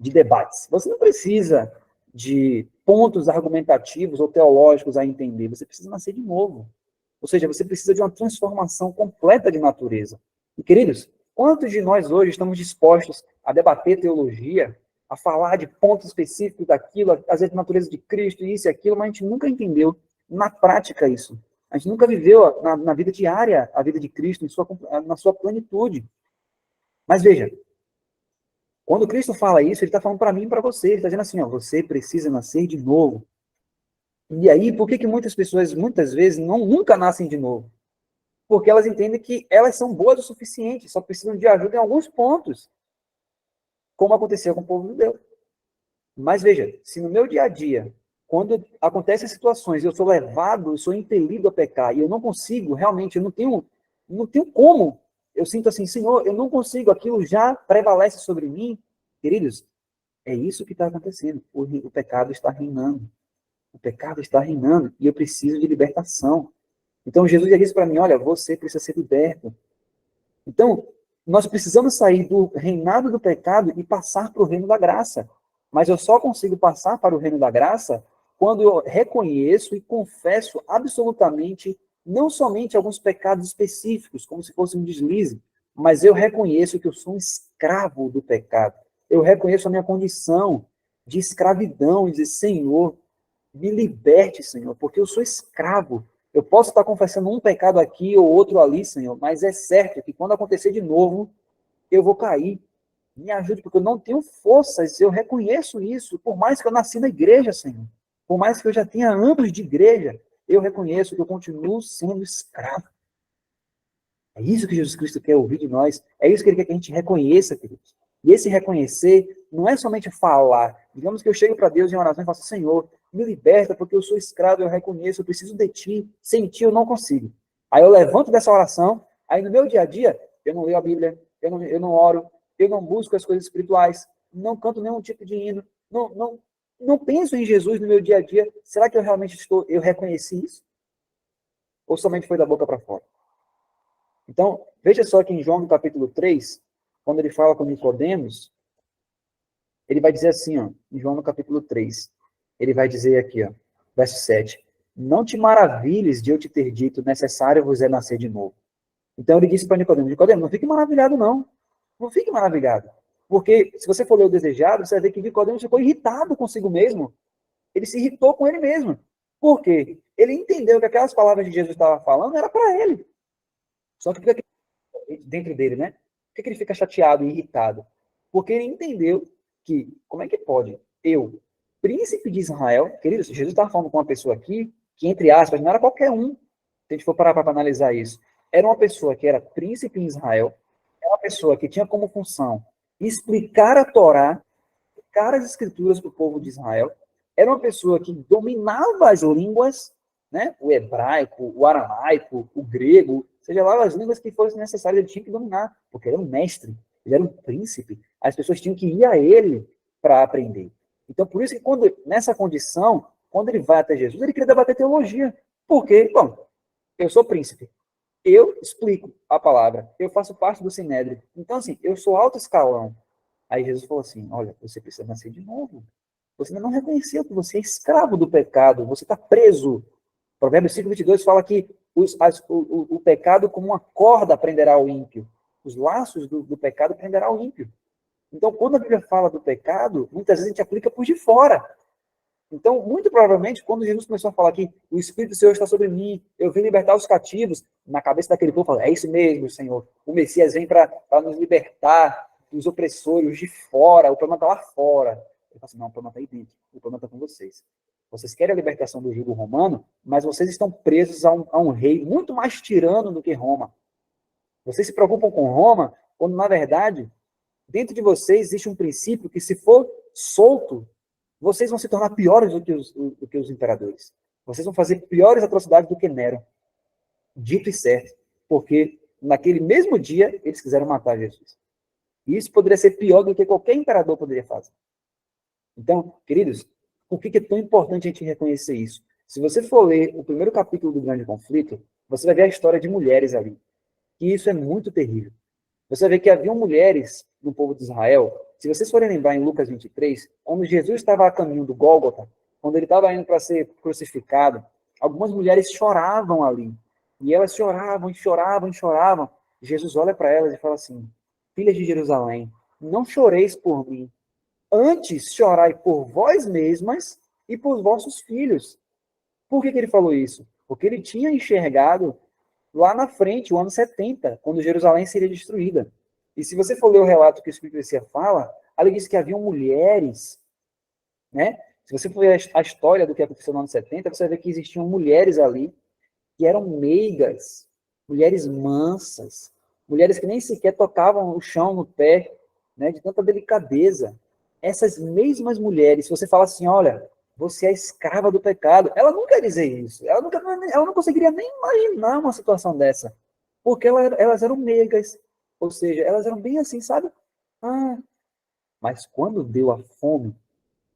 debates, você não precisa de pontos argumentativos ou teológicos a entender, você precisa nascer de novo. Ou seja, você precisa de uma transformação completa de natureza. E, queridos, quantos de nós hoje estamos dispostos a debater teologia, a falar de pontos específicos daquilo, às vezes, natureza de Cristo, isso e aquilo, mas a gente nunca entendeu na prática isso. A gente nunca viveu na vida diária a vida de Cristo na sua plenitude. Mas veja, quando Cristo fala isso, ele está falando para mim e para você. Ele está dizendo assim, ó, você precisa nascer de novo. E aí, por que muitas pessoas, muitas vezes, nunca nascem de novo? Porque elas entendem que elas são boas o suficiente, só precisam de ajuda em alguns pontos, como aconteceu com o povo judeu. Mas veja, se no meu dia a dia, quando acontecem situações, eu sou levado, eu sou impelido a pecar, e eu não consigo, realmente, eu não tenho como, eu sinto assim, Senhor, eu não consigo, aquilo já prevalece sobre mim. Queridos, é isso que está acontecendo. O pecado está reinando. O pecado está reinando, e eu preciso de libertação. Então, Jesus já disse para mim, olha, você precisa ser liberto. Então, nós precisamos sair do reinado do pecado e passar para o reino da graça. Mas eu só consigo passar para o reino da graça quando eu reconheço e confesso absolutamente, não somente alguns pecados específicos, como se fosse um deslize, mas eu reconheço que eu sou um escravo do pecado. Eu reconheço a minha condição de escravidão e dizer, Senhor, me liberte, Senhor, porque eu sou escravo. Eu posso estar confessando um pecado aqui ou outro ali, Senhor, mas é certo que quando acontecer de novo, eu vou cair. Me ajude, porque eu não tenho forças, eu reconheço isso, por mais que eu nasci na igreja, Senhor. Por mais que eu já tenha anos de igreja, eu reconheço que eu continuo sendo escravo. É isso que Jesus Cristo quer ouvir de nós. É isso que ele quer que a gente reconheça, queridos. E esse reconhecer não é somente falar. Digamos que eu chego para Deus em oração e falo, Senhor, me liberta porque eu sou escravo, eu reconheço, eu preciso de ti. Sem ti eu não consigo. Aí eu levanto dessa oração, aí no meu dia a dia, eu não leio a Bíblia, eu não oro, eu não busco as coisas espirituais, não canto nenhum tipo de hino, não penso em Jesus no meu dia a dia. Será que eu realmente eu reconheci isso? Ou somente foi da boca para fora? Então, veja só que em João, no capítulo 3, quando ele fala com Nicodemos, ele vai dizer assim, ó, em João, no capítulo 3, ele vai dizer aqui, ó, verso 7, não te maravilhes de eu te ter dito, necessário vos é nascer de novo. Então ele disse para Nicodemos, Nicodemos, não fique maravilhado não, não fique maravilhado, porque se você for ler o desejado, você vai ver que Nicodemos ficou irritado consigo mesmo, ele se irritou com ele mesmo. Por quê? Ele entendeu que aquelas palavras que Jesus estava falando era para ele. Só que fica dentro dele, né? Por que ele fica chateado e irritado? Porque ele entendeu que, como é que pode? Eu, príncipe de Israel, queridos, Jesus estava falando com uma pessoa aqui, que, entre aspas, não era qualquer um, se a gente for parar para analisar isso. Era uma pessoa que era príncipe em Israel, era uma pessoa que tinha como função explicar a Torá, explicar as escrituras para o povo de Israel, era uma pessoa que dominava as línguas, né? O hebraico, o aramaico, o grego, seja lá as línguas que fossem necessárias, ele tinha que dominar, porque ele era um mestre, ele era um príncipe, as pessoas tinham que ir a ele para aprender. Então, por isso que nessa condição, quando ele vai até Jesus, ele queria debater teologia. Por quê? Bom, eu sou príncipe, eu explico a palavra, eu faço parte do Sinédrio, então assim, eu sou alto escalão. Aí Jesus falou assim, olha, você precisa nascer de novo. Você ainda não reconheceu que você é escravo do pecado, você está preso. Provérbios 5:22 fala que o pecado como uma corda prenderá o ímpio. Os laços do pecado prenderá o ímpio. Então, quando a Bíblia fala do pecado, muitas vezes a gente aplica por de fora. Então, muito provavelmente, quando Jesus começou a falar que o Espírito do Senhor está sobre mim, eu vim libertar os cativos, na cabeça daquele povo, fala, é isso mesmo, Senhor. O Messias vem para nos libertar dos opressores de fora, o problema está lá fora. Ele fala assim, não, o problema está aí dentro, o problema está com vocês. Vocês querem a libertação do jugo romano, mas vocês estão presos a um rei muito mais tirano do que Roma. Vocês se preocupam com Roma, quando, na verdade, dentro de vocês existe um princípio que, se for solto, vocês vão se tornar piores do que os imperadores. Vocês vão fazer piores atrocidades do que Nero. Dito e certo. Porque naquele mesmo dia, eles quiseram matar Jesus. E isso poderia ser pior do que qualquer imperador poderia fazer. Então, queridos, por que é tão importante a gente reconhecer isso? Se você for ler o primeiro capítulo do Grande Conflito, você vai ver a história de mulheres ali. E isso é muito terrível. Você vê que haviam mulheres no povo de Israel. Se vocês forem lembrar em Lucas 23, quando Jesus estava a caminho do Gólgota, quando ele estava indo para ser crucificado, algumas mulheres choravam ali. E elas choravam, e choravam, e choravam. Jesus olha para elas e fala assim, filhas de Jerusalém, não choreis por mim. Antes chorai por vós mesmas e por vossos filhos. Por que ele falou isso? Porque ele tinha enxergado lá na frente, o ano 70, quando Jerusalém seria destruída. E se você for ler o relato que o Espírito Profecia fala, ali diz que haviam mulheres, né? Se você for ver a história do que aconteceu no ano 70, você vai ver que existiam mulheres ali que eram meigas, mulheres mansas, mulheres que nem sequer tocavam o chão no pé, né? De tanta delicadeza. Essas mesmas mulheres, se você fala assim, olha, você é escrava do pecado, ela nunca ia dizer isso. Ela não conseguiria nem imaginar uma situação dessa. Porque elas eram meigas. Ou seja, elas eram bem assim, sabe? Ah, mas quando deu a fome,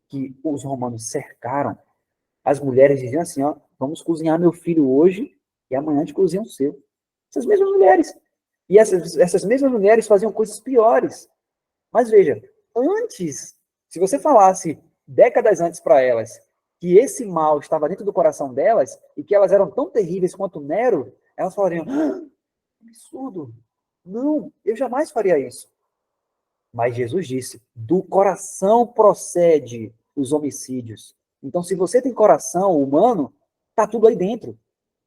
que os romanos cercaram, as mulheres diziam assim, ó, vamos cozinhar meu filho hoje e amanhã a gente cozinha o seu. Essas mesmas mulheres. E essas mesmas mulheres faziam coisas piores. Mas veja, antes, se você falasse décadas antes para elas que esse mal estava dentro do coração delas e que elas eram tão terríveis quanto Nero, elas falariam, ah, absurdo, não, eu jamais faria isso. Mas Jesus disse, do coração procede os homicídios. Então, se você tem coração humano, está tudo aí dentro.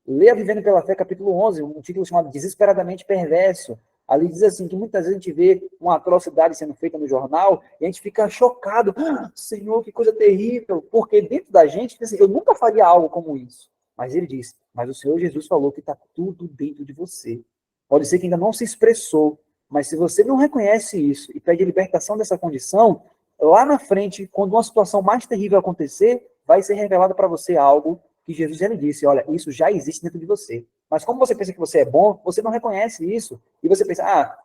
Leia Vivendo pela Fé, capítulo 11, um título chamado Desesperadamente Perverso. Ali diz assim, que muitas vezes a gente vê uma atrocidade sendo feita no jornal e a gente fica chocado. Ah, Senhor, que coisa terrível. Porque dentro da gente, assim, eu nunca faria algo como isso. Mas ele diz, mas o Senhor Jesus falou que está tudo dentro de você. Pode ser que ainda não se expressou, mas se você não reconhece isso e pede libertação dessa condição, lá na frente, quando uma situação mais terrível acontecer, vai ser revelado para você algo que Jesus já lhe disse, olha, isso já existe dentro de você. Mas como você pensa que você é bom, você não reconhece isso. E você pensa,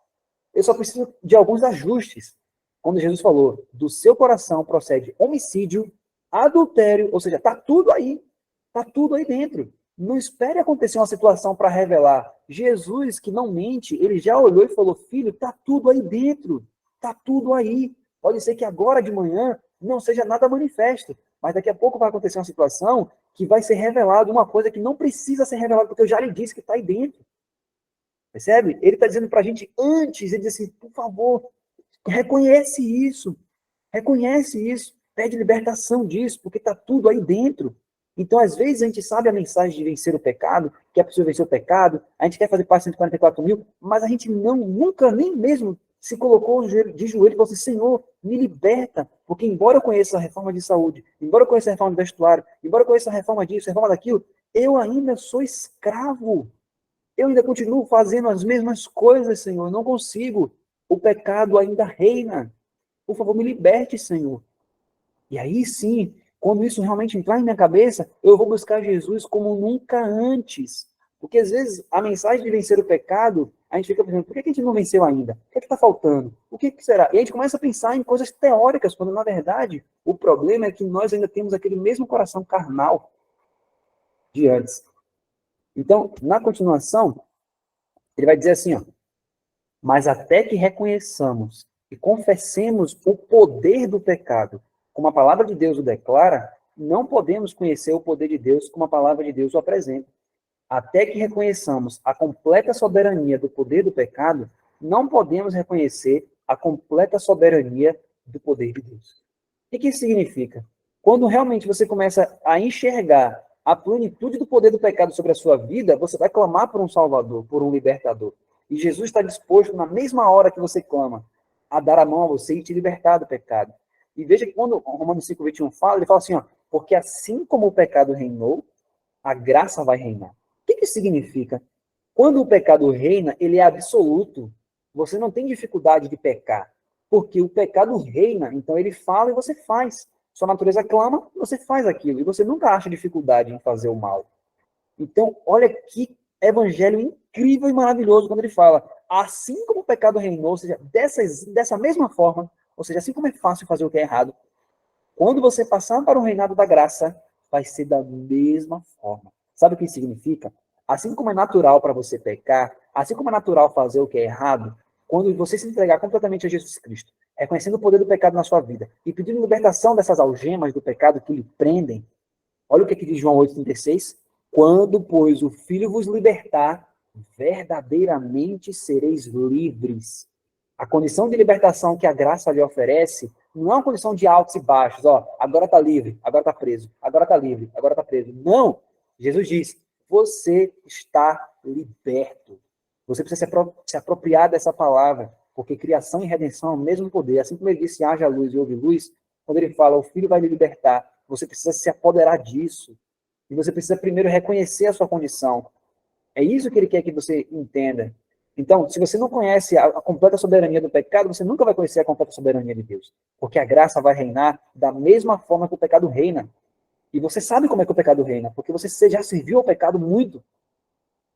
eu só preciso de alguns ajustes. Quando Jesus falou, do seu coração procede homicídio, adultério, ou seja, está tudo aí. Está tudo aí dentro. Não espere acontecer uma situação para revelar. Jesus, que não mente, ele já olhou e falou, filho, está tudo aí dentro. Está tudo aí. Pode ser que agora de manhã não seja nada manifesto, mas daqui a pouco vai acontecer uma situação que vai ser revelado uma coisa que não precisa ser revelada, porque eu já lhe disse que está aí dentro. Percebe? Ele está dizendo para a gente antes, ele diz assim, por favor, reconhece isso, pede libertação disso, porque está tudo aí dentro. Então, às vezes, a gente sabe a mensagem de vencer o pecado, que é possível vencer o pecado, a gente quer fazer parte de 144 mil, mas a gente nunca nem mesmo se colocou de joelho e falou assim, Senhor, me liberta, porque embora eu conheça a reforma de saúde, embora eu conheça a reforma do vestuário, embora eu conheça a reforma disso, a reforma daquilo, eu ainda sou escravo. Eu ainda continuo fazendo as mesmas coisas, Senhor. Eu não consigo. O pecado ainda reina. Por favor, me liberte, Senhor. E aí sim, quando isso realmente entrar em minha cabeça, eu vou buscar Jesus como nunca antes. Porque às vezes a mensagem de vencer o pecado, a gente fica pensando, por que a gente não venceu ainda? O que está faltando? O que será? E a gente começa a pensar em coisas teóricas, quando na verdade o problema é que nós ainda temos aquele mesmo coração carnal de antes. Então, na continuação, ele vai dizer assim, ó, mas até que reconheçamos e confessemos o poder do pecado, como a palavra de Deus o declara, não podemos conhecer o poder de Deus como a palavra de Deus o apresenta. Até que reconheçamos a completa soberania do poder do pecado, não podemos reconhecer a completa soberania do poder de Deus. O que isso significa? Quando realmente você começa a enxergar a plenitude do poder do pecado sobre a sua vida, você vai clamar por um Salvador, por um libertador. E Jesus está disposto, na mesma hora que você clama, a dar a mão a você e te libertar do pecado. E veja que quando Romanos 5:21 fala, ele fala assim, ó, porque assim como o pecado reinou, a graça vai reinar. O que isso significa? Quando o pecado reina, ele é absoluto. Você não tem dificuldade de pecar, porque o pecado reina, então ele fala e você faz. Sua natureza clama, você faz aquilo, e você nunca acha dificuldade em fazer o mal. Então, olha que evangelho incrível e maravilhoso quando ele fala, assim como o pecado reinou, ou seja, dessa mesma forma, ou seja, assim como é fácil fazer o que é errado, quando você passar para o reinado da graça, vai ser da mesma forma. Sabe o que isso significa? Assim como é natural para você pecar, assim como é natural fazer o que é errado, quando você se entregar completamente a Jesus Cristo, reconhecendo o poder do pecado na sua vida e pedindo libertação dessas algemas do pecado que lhe prendem, olha o que diz João 8,36. Quando, pois, o Filho vos libertar, verdadeiramente sereis livres. A condição de libertação que a graça lhe oferece não é uma condição de altos e baixos, ó, agora está livre, agora está preso, agora está livre, agora está preso. Não! Jesus diz, você está liberto. Você precisa se apropriar dessa palavra, porque criação e redenção é o mesmo poder. Assim como ele disse, haja luz e houve luz, quando ele fala, o Filho vai lhe libertar, você precisa se apoderar disso. E você precisa primeiro reconhecer a sua condição. É isso que ele quer que você entenda. Então, se você não conhece a completa soberania do pecado, você nunca vai conhecer a completa soberania de Deus. Porque a graça vai reinar da mesma forma que o pecado reina. E você sabe como é que o pecado reina, porque você já serviu ao pecado muito.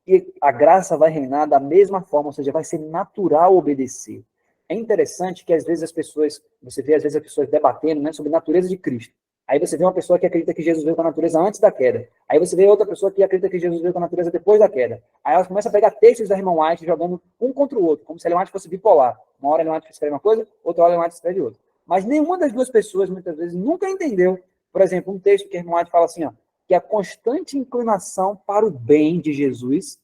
E a graça vai reinar da mesma forma, ou seja, vai ser natural obedecer. É interessante que às vezes você vê às vezes as pessoas debatendo, né, sobre a natureza de Cristo. Aí você vê uma pessoa que acredita que Jesus veio com a natureza antes da queda. Aí você vê outra pessoa que acredita que Jesus veio com a natureza depois da queda. Aí elas começam a pegar textos da irmã White jogando um contra o outro, como se a Ellen White fosse bipolar. Uma hora a Ellen White escreve uma coisa, outra hora a Ellen White escreve outra. Mas nenhuma das duas pessoas, muitas vezes, nunca entendeu, por exemplo, um texto que a irmã White fala assim, ó, que a constante inclinação para o bem de Jesus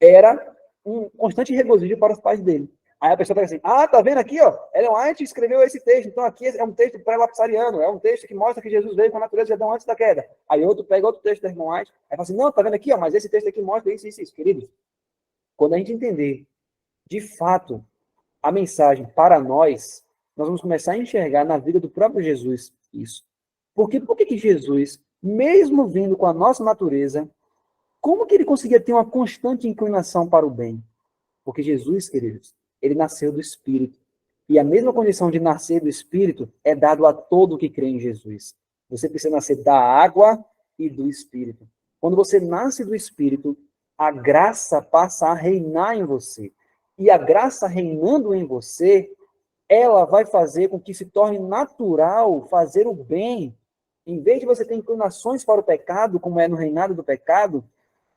era um constante regozijo para os pais dele. Aí a pessoa pega assim, tá vendo aqui, ó, Ellen White escreveu esse texto, então aqui é um texto pré-lapsariano, é um texto que mostra que Jesus veio com a natureza de Adão antes da queda. Aí outro pega outro texto da irmã White, aí fala assim, não, tá vendo aqui, ó, mas esse texto aqui mostra isso, isso, isso. Queridos, quando a gente entender de fato, a mensagem para nós vamos começar a enxergar na vida do próprio Jesus isso. Por que que Jesus, mesmo vindo com a nossa natureza, como que ele conseguia ter uma constante inclinação para o bem? Porque Jesus, queridos, ele nasceu do Espírito. E a mesma condição de nascer do Espírito é dado a todo que crê em Jesus. Você precisa nascer da água e do Espírito. Quando você nasce do Espírito, a graça passa a reinar em você. E a graça reinando em você, ela vai fazer com que se torne natural fazer o bem. Em vez de você ter inclinações para o pecado, como é no reinado do pecado,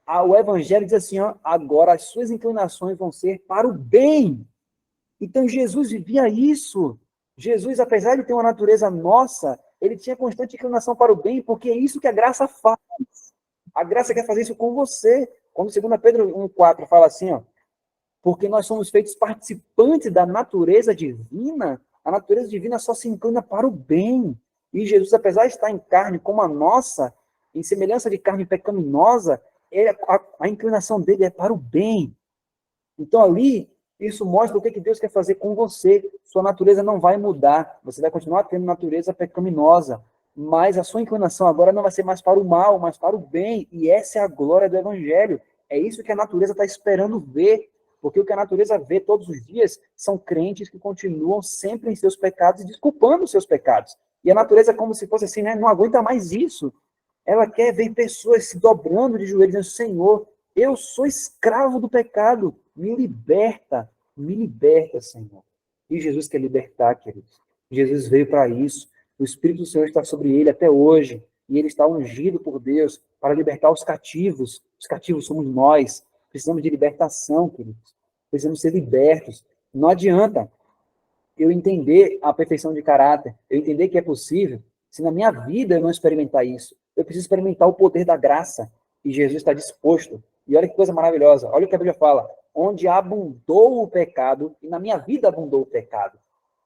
o Evangelho diz assim, ó, agora as suas inclinações vão ser para o bem. Então Jesus vivia isso. Jesus, apesar de ter uma natureza nossa, ele tinha constante inclinação para o bem, porque é isso que a graça faz. A graça quer fazer isso com você. Quando 2 Pedro 1,4 fala assim, ó, porque nós somos feitos participantes da natureza divina, a natureza divina só se inclina para o bem. E Jesus, apesar de estar em carne como a nossa, em semelhança de carne pecaminosa, a inclinação dele é para o bem. Então ali, isso mostra o que Deus quer fazer com você. Sua natureza não vai mudar, você vai continuar tendo natureza pecaminosa, mas a sua inclinação agora não vai ser mais para o mal, mas para o bem, e essa é a glória do Evangelho. É isso que a natureza está esperando ver, porque o que a natureza vê todos os dias são crentes que continuam sempre em seus pecados e desculpando os seus pecados. E a natureza é como se fosse assim, né? Não aguenta mais isso. Ela quer ver pessoas se dobrando de joelhos, dizendo, Senhor, eu sou escravo do pecado, me liberta, Senhor. E Jesus quer libertar, queridos. Jesus veio para isso. O Espírito do Senhor está sobre ele até hoje, e ele está ungido por Deus para libertar os cativos. Os cativos somos nós. Precisamos de libertação, queridos. Precisamos ser libertos. Não adianta eu entender a perfeição de caráter, eu entender que é possível, se na minha vida eu não experimentar isso. Eu preciso experimentar o poder da graça. E Jesus está disposto. E olha que coisa maravilhosa. Olha o que a Bíblia fala. Onde abundou o pecado, e na minha vida abundou o pecado.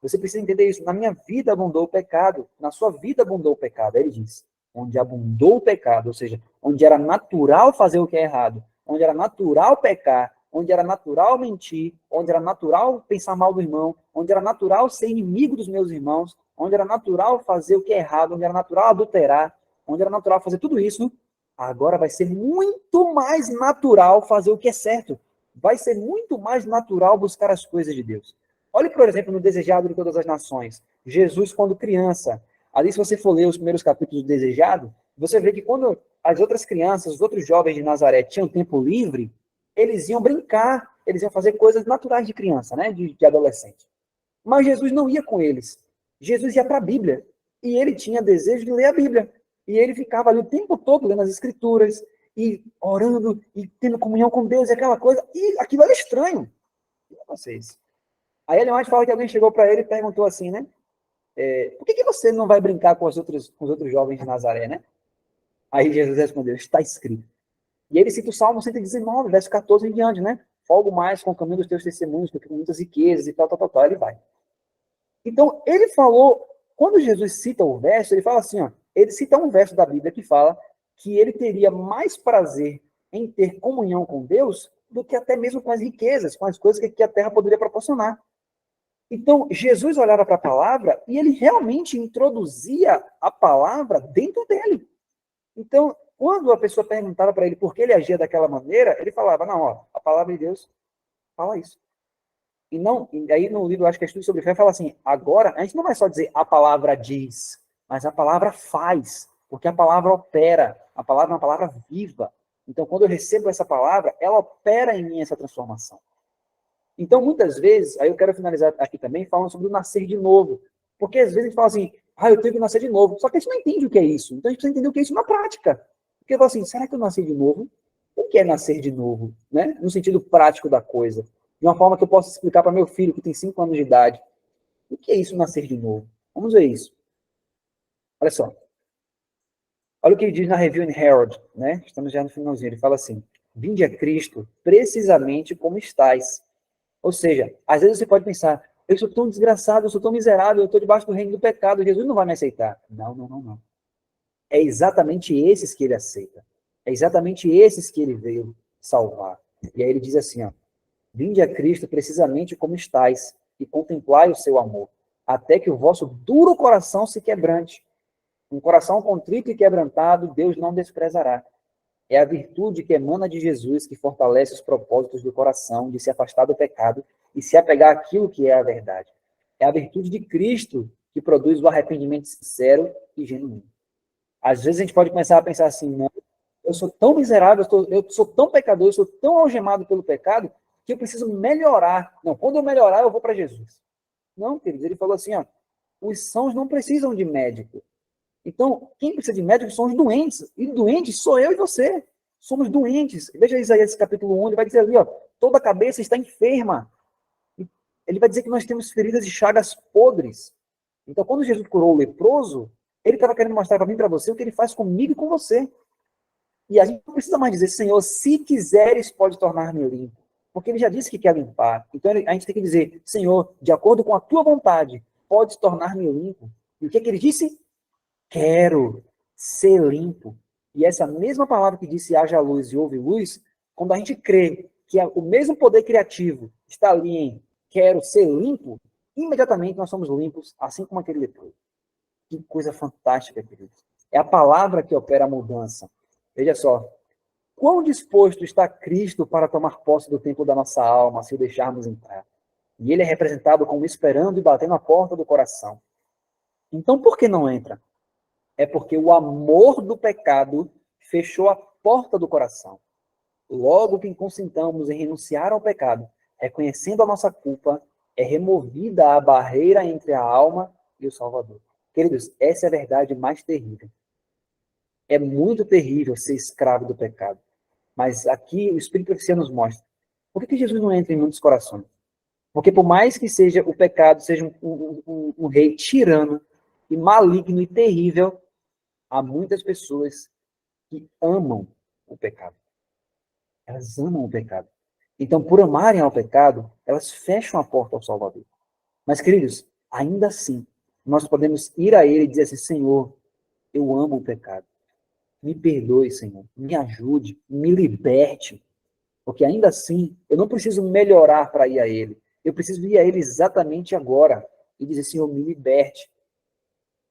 Você precisa entender isso. Na minha vida abundou o pecado. Na sua vida abundou o pecado. Aí ele diz. Onde abundou o pecado, ou seja, onde era natural fazer o que é errado, onde era natural pecar, onde era natural mentir, onde era natural pensar mal do irmão, onde era natural ser inimigo dos meus irmãos, onde era natural fazer o que é errado, onde era natural adulterar, onde era natural fazer tudo isso, agora vai ser muito mais natural fazer o que é certo. Vai ser muito mais natural buscar as coisas de Deus. Olhe, por exemplo, no Desejado de Todas as Nações. Jesus, quando criança. Ali, se você for ler os primeiros capítulos do Desejado, você vê que quando as outras crianças, os outros jovens de Nazaré tinham tempo livre, eles iam brincar, eles iam fazer coisas naturais de criança, né, de adolescente. Mas Jesus não ia com eles. Jesus ia para a Bíblia. E ele tinha desejo de ler a Bíblia. E ele ficava ali o tempo todo lendo as Escrituras, e orando, e tendo comunhão com Deus, e aquela coisa. E aquilo era estranho. E vocês? Aí Ellen White fala que alguém chegou para ele e perguntou assim, né? Por que você não vai brincar com os outros jovens de Nazaré, né? Aí Jesus respondeu, está escrito. E ele cita o Salmo 119, verso 14 em diante, né? Folgo mais com o caminho dos teus testemunhos, porque com muitas riquezas e tal, ele vai. Então, ele falou, quando Jesus cita o verso, ele fala assim, ó, ele cita um verso da Bíblia que fala que ele teria mais prazer em ter comunhão com Deus do que até mesmo com as riquezas, com as coisas que a terra poderia proporcionar. Então, Jesus olhava para a palavra e ele realmente introduzia a palavra dentro dele. Então, quando a pessoa perguntava para ele por que ele agia daquela maneira, ele falava, não, ó, a palavra de Deus fala isso. E não, e aí no livro, acho que é Estudo sobre Fé, fala assim, agora, a gente não vai só dizer a palavra diz, mas a palavra faz, porque a palavra opera, a palavra é uma palavra viva. Então, quando eu recebo essa palavra, ela opera em mim essa transformação. Então, muitas vezes, aí eu quero finalizar aqui também falando sobre o nascer de novo. Porque às vezes a gente fala assim, eu tenho que nascer de novo. Só que a gente não entende o que é isso. Então a gente precisa entender o que é isso na prática. Porque fala assim, será que eu nasci de novo? O que é nascer de novo? Né? No sentido prático da coisa. De uma forma que eu possa explicar para meu filho, que tem 5 anos de idade. O que é isso nascer de novo? Vamos ver isso. Olha só. Olha o que ele diz na Review and Herald, né? Estamos já no finalzinho. Ele fala assim, vinde a Cristo precisamente como estais. Ou seja, às vezes você pode pensar, eu sou tão desgraçado, eu sou tão miserável, eu estou debaixo do reino do pecado, Jesus não vai me aceitar. Não, não, não, não. É exatamente esses que ele aceita. É exatamente esses que ele veio salvar. E aí ele diz assim, ó, Vinde a Cristo precisamente como estáis, e contemplai o seu amor, até que o vosso duro coração se quebrante. Um coração contrito e quebrantado, Deus não desprezará. É a virtude que emana de Jesus que fortalece os propósitos do coração de se afastar do pecado e se apegar àquilo que é a verdade. É a virtude de Cristo que produz o arrependimento sincero e genuíno. Às vezes a gente pode começar a pensar assim, não, eu sou tão miserável, eu sou tão pecador, eu sou tão algemado pelo pecado, que eu preciso melhorar. Não, quando eu melhorar, eu vou para Jesus. Não, queridos, ele falou assim, ó, os sãos não precisam de médico. Então, quem precisa de médico são os doentes. E doentes sou eu e você. Somos doentes. Veja Isaías capítulo 1, ele vai dizer ali, ó, toda a cabeça está enferma. Ele vai dizer que nós temos feridas e chagas podres. Então, quando Jesus curou o leproso, ele estava querendo mostrar para mim e para você o que ele faz comigo e com você. E a gente não precisa mais dizer, Senhor, se quiseres, pode tornar-me limpo. Porque ele já disse que quer limpar. Então, a gente tem que dizer, Senhor, de acordo com a tua vontade, pode tornar-me limpo. E o que ele disse? Quero ser limpo. E essa mesma palavra que disse haja luz e houve luz, quando a gente crê que o mesmo poder criativo está ali em quero ser limpo, imediatamente nós somos limpos, assim como aquele leproso. Que coisa fantástica, queridos. É a palavra que opera a mudança. Veja só, quão disposto está Cristo para tomar posse do templo da nossa alma, se o deixarmos entrar? E ele é representado como esperando e batendo a porta do coração. Então, por que não entra? É porque o amor do pecado fechou a porta do coração. Logo que consintamos em renunciar ao pecado, reconhecendo a nossa culpa, é removida a barreira entre a alma e o Salvador. Queridos, essa é a verdade mais terrível. É muito terrível ser escravo do pecado. Mas aqui o Espírito Profecia nos mostra. Por que Jesus não entra em muitos corações? Porque por mais que seja o pecado, seja um rei tirano e maligno e terrível, há muitas pessoas que amam o pecado. Elas amam o pecado. Então, por amarem ao pecado, elas fecham a porta ao Salvador. Mas, queridos, ainda assim, nós podemos ir a Ele e dizer assim, Senhor, eu amo o pecado. Me perdoe, Senhor. Me ajude. Me liberte. Porque ainda assim, eu não preciso melhorar para ir a Ele. Eu preciso ir a Ele exatamente agora. E dizer, Senhor, me liberte.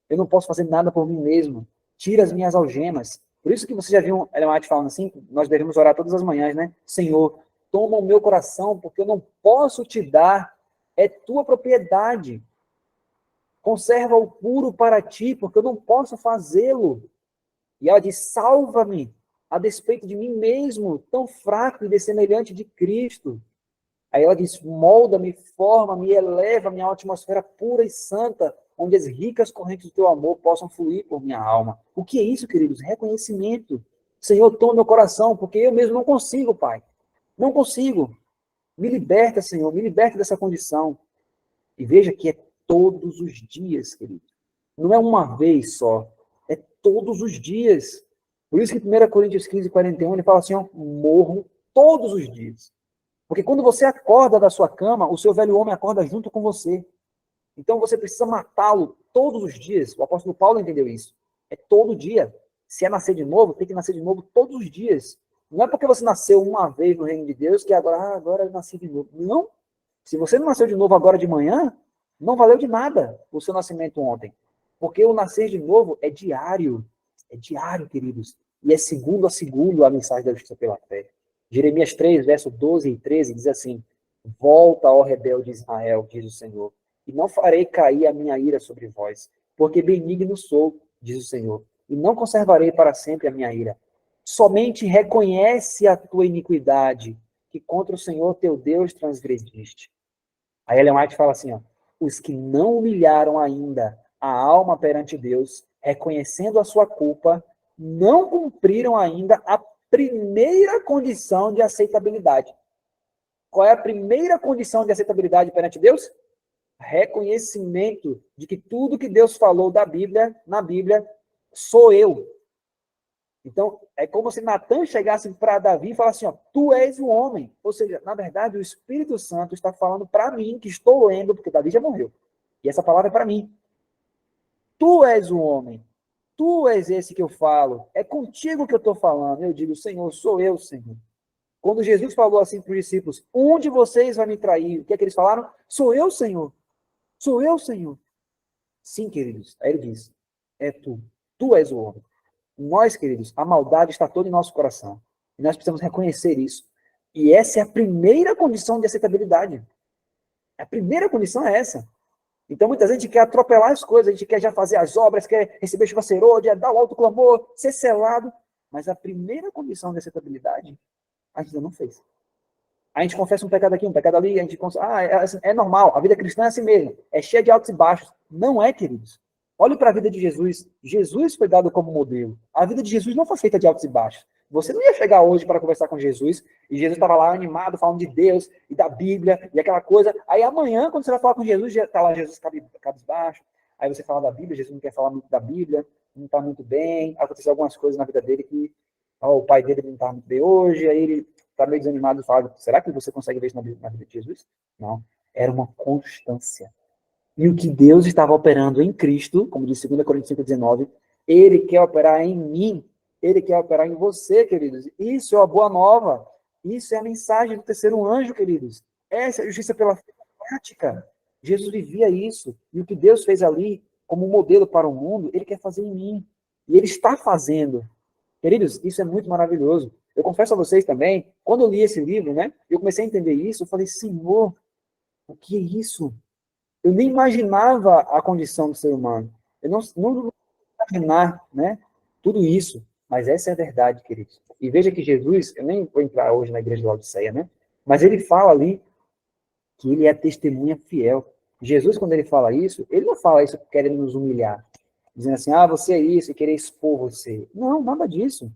Eu não posso fazer nada por mim mesmo. Tira as minhas algemas. Por isso que você já viu Ellen White falando assim, nós devemos orar todas as manhãs, né? Senhor, toma o meu coração, porque eu não posso te dar, é tua propriedade. Conserva-o puro para ti, porque eu não posso fazê-lo. E ela diz, salva-me, a despeito de mim mesmo, tão fraco e dessemelhante de Cristo. Aí ela diz, molda-me, forma-me, eleva-me a uma atmosfera pura e santa, onde as ricas correntes do teu amor possam fluir por minha alma. O que é isso, queridos? Reconhecimento. Senhor, toma meu coração, porque eu mesmo não consigo, Pai. Não consigo. Me liberta, Senhor, me liberta dessa condição. E veja que é todos os dias, queridos. Não é uma vez só, é todos os dias. Por isso que 1 Coríntios 15:41, ele fala assim, ó, morro todos os dias. Porque quando você acorda da sua cama, o seu velho homem acorda junto com você. Então você precisa matá-lo todos os dias. O apóstolo Paulo entendeu isso. É todo dia. Se é nascer de novo, tem que nascer de novo todos os dias. Não é porque você nasceu uma vez no reino de Deus que agora eu nasci de novo. Não. Se você não nasceu de novo agora de manhã, não valeu de nada o seu nascimento ontem. Porque o nascer de novo é diário. É diário, queridos. E é segundo a segundo a mensagem da justiça pela fé. Jeremias 3, verso 12 e 13, diz assim, volta, ó rebelde Israel, diz o Senhor, e não farei cair a minha ira sobre vós, porque benigno sou, diz o Senhor, e não conservarei para sempre a minha ira. Somente reconhece a tua iniquidade, que contra o Senhor teu Deus transgrediste. Aí Ellen White fala assim, ó, os que não humilharam ainda a alma perante Deus, reconhecendo a sua culpa, não cumpriram ainda a primeira condição de aceitabilidade. Qual é a primeira condição de aceitabilidade perante Deus? Reconhecimento de que tudo que Deus falou da Bíblia, na Bíblia, sou eu. Então, é como se Natan chegasse para Davi e falasse assim, ó, tu és o homem. Ou seja, na verdade, o Espírito Santo está falando para mim, que estou lendo, porque Davi já morreu. E essa palavra é para mim. Tu és o homem. Tu és esse que eu falo. É contigo que eu estou falando. Eu digo, Senhor, sou eu, Senhor. Quando Jesus falou assim para os discípulos, um de vocês vai me trair, o que é que eles falaram? Sou eu, Senhor. Sou eu, Senhor. Sim, queridos. Aí ele diz, é tu. Tu és o homem. Nós, queridos, a maldade está toda em nosso coração. E nós precisamos reconhecer isso. E essa é a primeira condição de aceitabilidade. A primeira condição é essa. Então, muitas vezes a gente quer atropelar as coisas, a gente quer já fazer as obras, quer receber chuva serôdia, dar o alto clamor, ser selado. Mas a primeira condição de aceitabilidade, a gente ainda não fez. A gente confessa um pecado aqui, um pecado ali, a gente é normal, a vida cristã é assim mesmo, é cheia de altos e baixos. Não é, queridos. Olhe para a vida de Jesus. Jesus foi dado como modelo. A vida de Jesus não foi feita de altos e baixos. Você não ia chegar hoje para conversar com Jesus, e Jesus estava lá animado, falando de Deus, e da Bíblia, e aquela coisa. Aí amanhã, quando você vai falar com Jesus, está lá Jesus cabisbaixo. Aí você fala da Bíblia, Jesus não quer falar muito da Bíblia, não está muito bem, aconteceu algumas coisas na vida dele que o pai dele não está muito bem hoje, aí ele está meio desanimado e fala, será que você consegue ver isso na vida de Jesus? Não. Era uma constância. E o que Deus estava operando em Cristo, como diz 2 Coríntios 5,19, ele quer operar em mim, ele quer operar em você, queridos. Isso é a boa nova. Isso é a mensagem do terceiro anjo, queridos. Essa é a justiça pela prática. Jesus vivia isso. E o que Deus fez ali, como modelo para o mundo, ele quer fazer em mim. E ele está fazendo. Queridos, isso é muito maravilhoso. Eu confesso a vocês também, quando eu li esse livro, né, eu comecei a entender isso, eu falei, Senhor, o que é isso? Eu nem imaginava a condição do ser humano. Eu não imaginar, né, tudo isso. Mas essa é a verdade, queridos. E veja que Jesus, eu nem vou entrar hoje na igreja de Laodiceia, né, mas ele fala ali que ele é testemunha fiel. Jesus, quando ele fala isso, ele não fala isso querendo nos humilhar, dizendo assim, você é isso, e querer expor você. Não, nada disso.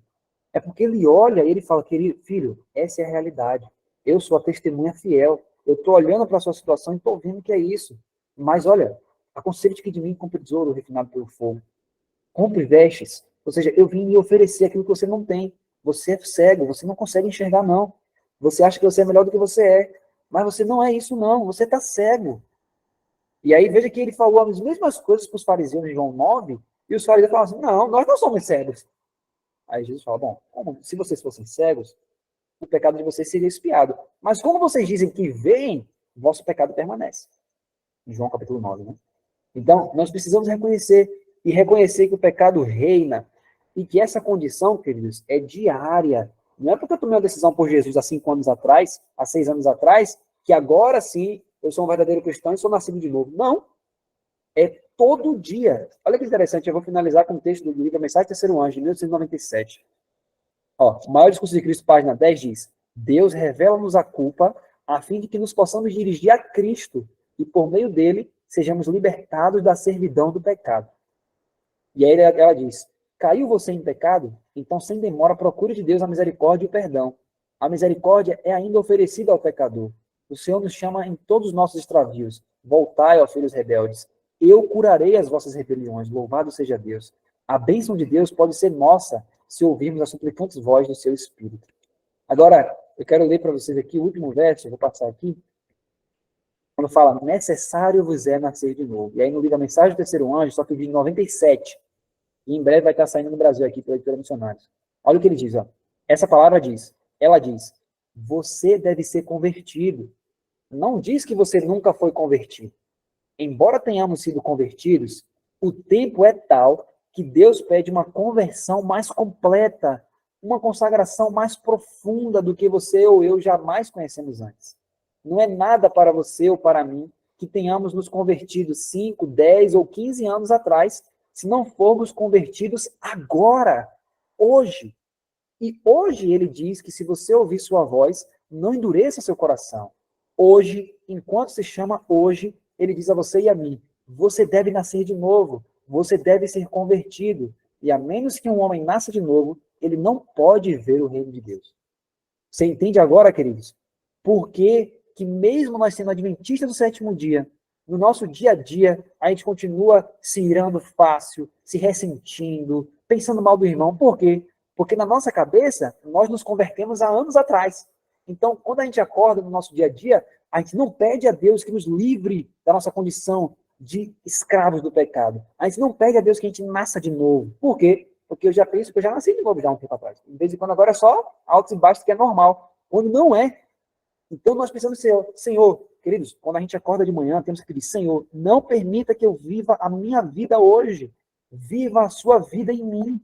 É porque ele olha e ele fala, querido filho, essa é a realidade. Eu sou a testemunha fiel. Eu estou olhando para a sua situação e estou vendo que é isso. Mas olha, aconselho-te que de mim compre tesouro refinado pelo fogo. Compre vestes. Ou seja, eu vim lhe oferecer aquilo que você não tem. Você é cego, você não consegue enxergar, não. Você acha que você é melhor do que você é. Mas você não é isso, não. Você está cego. E aí veja que ele falou as mesmas coisas para os fariseus em João 9, e os fariseus falaram assim, não, nós não somos cegos. Aí Jesus fala, bom, se vocês fossem cegos, o pecado de vocês seria expiado. Mas como vocês dizem que veem, vosso pecado permanece. Em João capítulo 9, né? Então, nós precisamos reconhecer, e reconhecer que o pecado reina, e que essa condição, queridos, é diária. Não é porque eu tomei uma decisão por Jesus há 5 anos atrás, há 6 anos atrás, que agora sim eu sou um verdadeiro cristão e sou nascido de novo. Não. É todo dia. Olha que interessante, eu vou finalizar com o texto do livro A Mensagem do Terceiro Anjo, de 1897. O maior discurso de Cristo, página 10, diz: Deus revela-nos a culpa a fim de que nos possamos dirigir a Cristo e, por meio dele, sejamos libertados da servidão do pecado. E aí ela diz: caiu você em pecado? Então, sem demora, procure de Deus a misericórdia e o perdão. A misericórdia é ainda oferecida ao pecador. O Senhor nos chama em todos os nossos extravios. Voltai, ó filhos rebeldes. Eu curarei as vossas rebeliões. Louvado seja Deus. A bênção de Deus pode ser nossa se ouvirmos a suplicante voz do seu Espírito. Agora, eu quero ler para vocês aqui o último verso, eu vou passar aqui, quando fala, necessário vos é nascer de novo. E aí no livro A Mensagem do Terceiro Anjo, só que de 97, e em breve vai estar saindo no Brasil aqui pela editora Missionários. Olha o que ele diz, ó. Essa palavra diz, ela diz, você deve ser convertido. Não diz que você nunca foi convertido. Embora tenhamos sido convertidos, o tempo é tal que Deus pede uma conversão mais completa, uma consagração mais profunda do que você ou eu jamais conhecemos antes. Não é nada para você ou para mim que tenhamos nos convertido 5, 10 ou 15 anos atrás, se não formos convertidos agora, hoje. E hoje ele diz que se você ouvir sua voz, não endureça seu coração. Hoje, enquanto se chama hoje, ele diz a você e a mim, você deve nascer de novo, você deve ser convertido. E a menos que um homem nasça de novo, ele não pode ver o reino de Deus. Você entende agora, queridos? Por que mesmo nós sendo adventistas do sétimo dia, no nosso dia a dia, a gente continua se irando fácil, se ressentindo, pensando mal do irmão. Por quê? Porque na nossa cabeça, nós nos convertemos há anos atrás. Então, quando a gente acorda no nosso dia a dia, a gente não pede a Deus que nos livre da nossa condição de escravos do pecado. A gente não pede a Deus que a gente nasça de novo. Por quê? Porque eu já penso que eu já nasci de novo já há um tempo atrás. De vez em quando agora é só altos e baixos, que é normal. onde não é. Então nós precisamos ser, Senhor, queridos, quando a gente acorda de manhã, temos que pedir, Senhor, não permita que eu viva a minha vida hoje. Viva a sua vida em mim.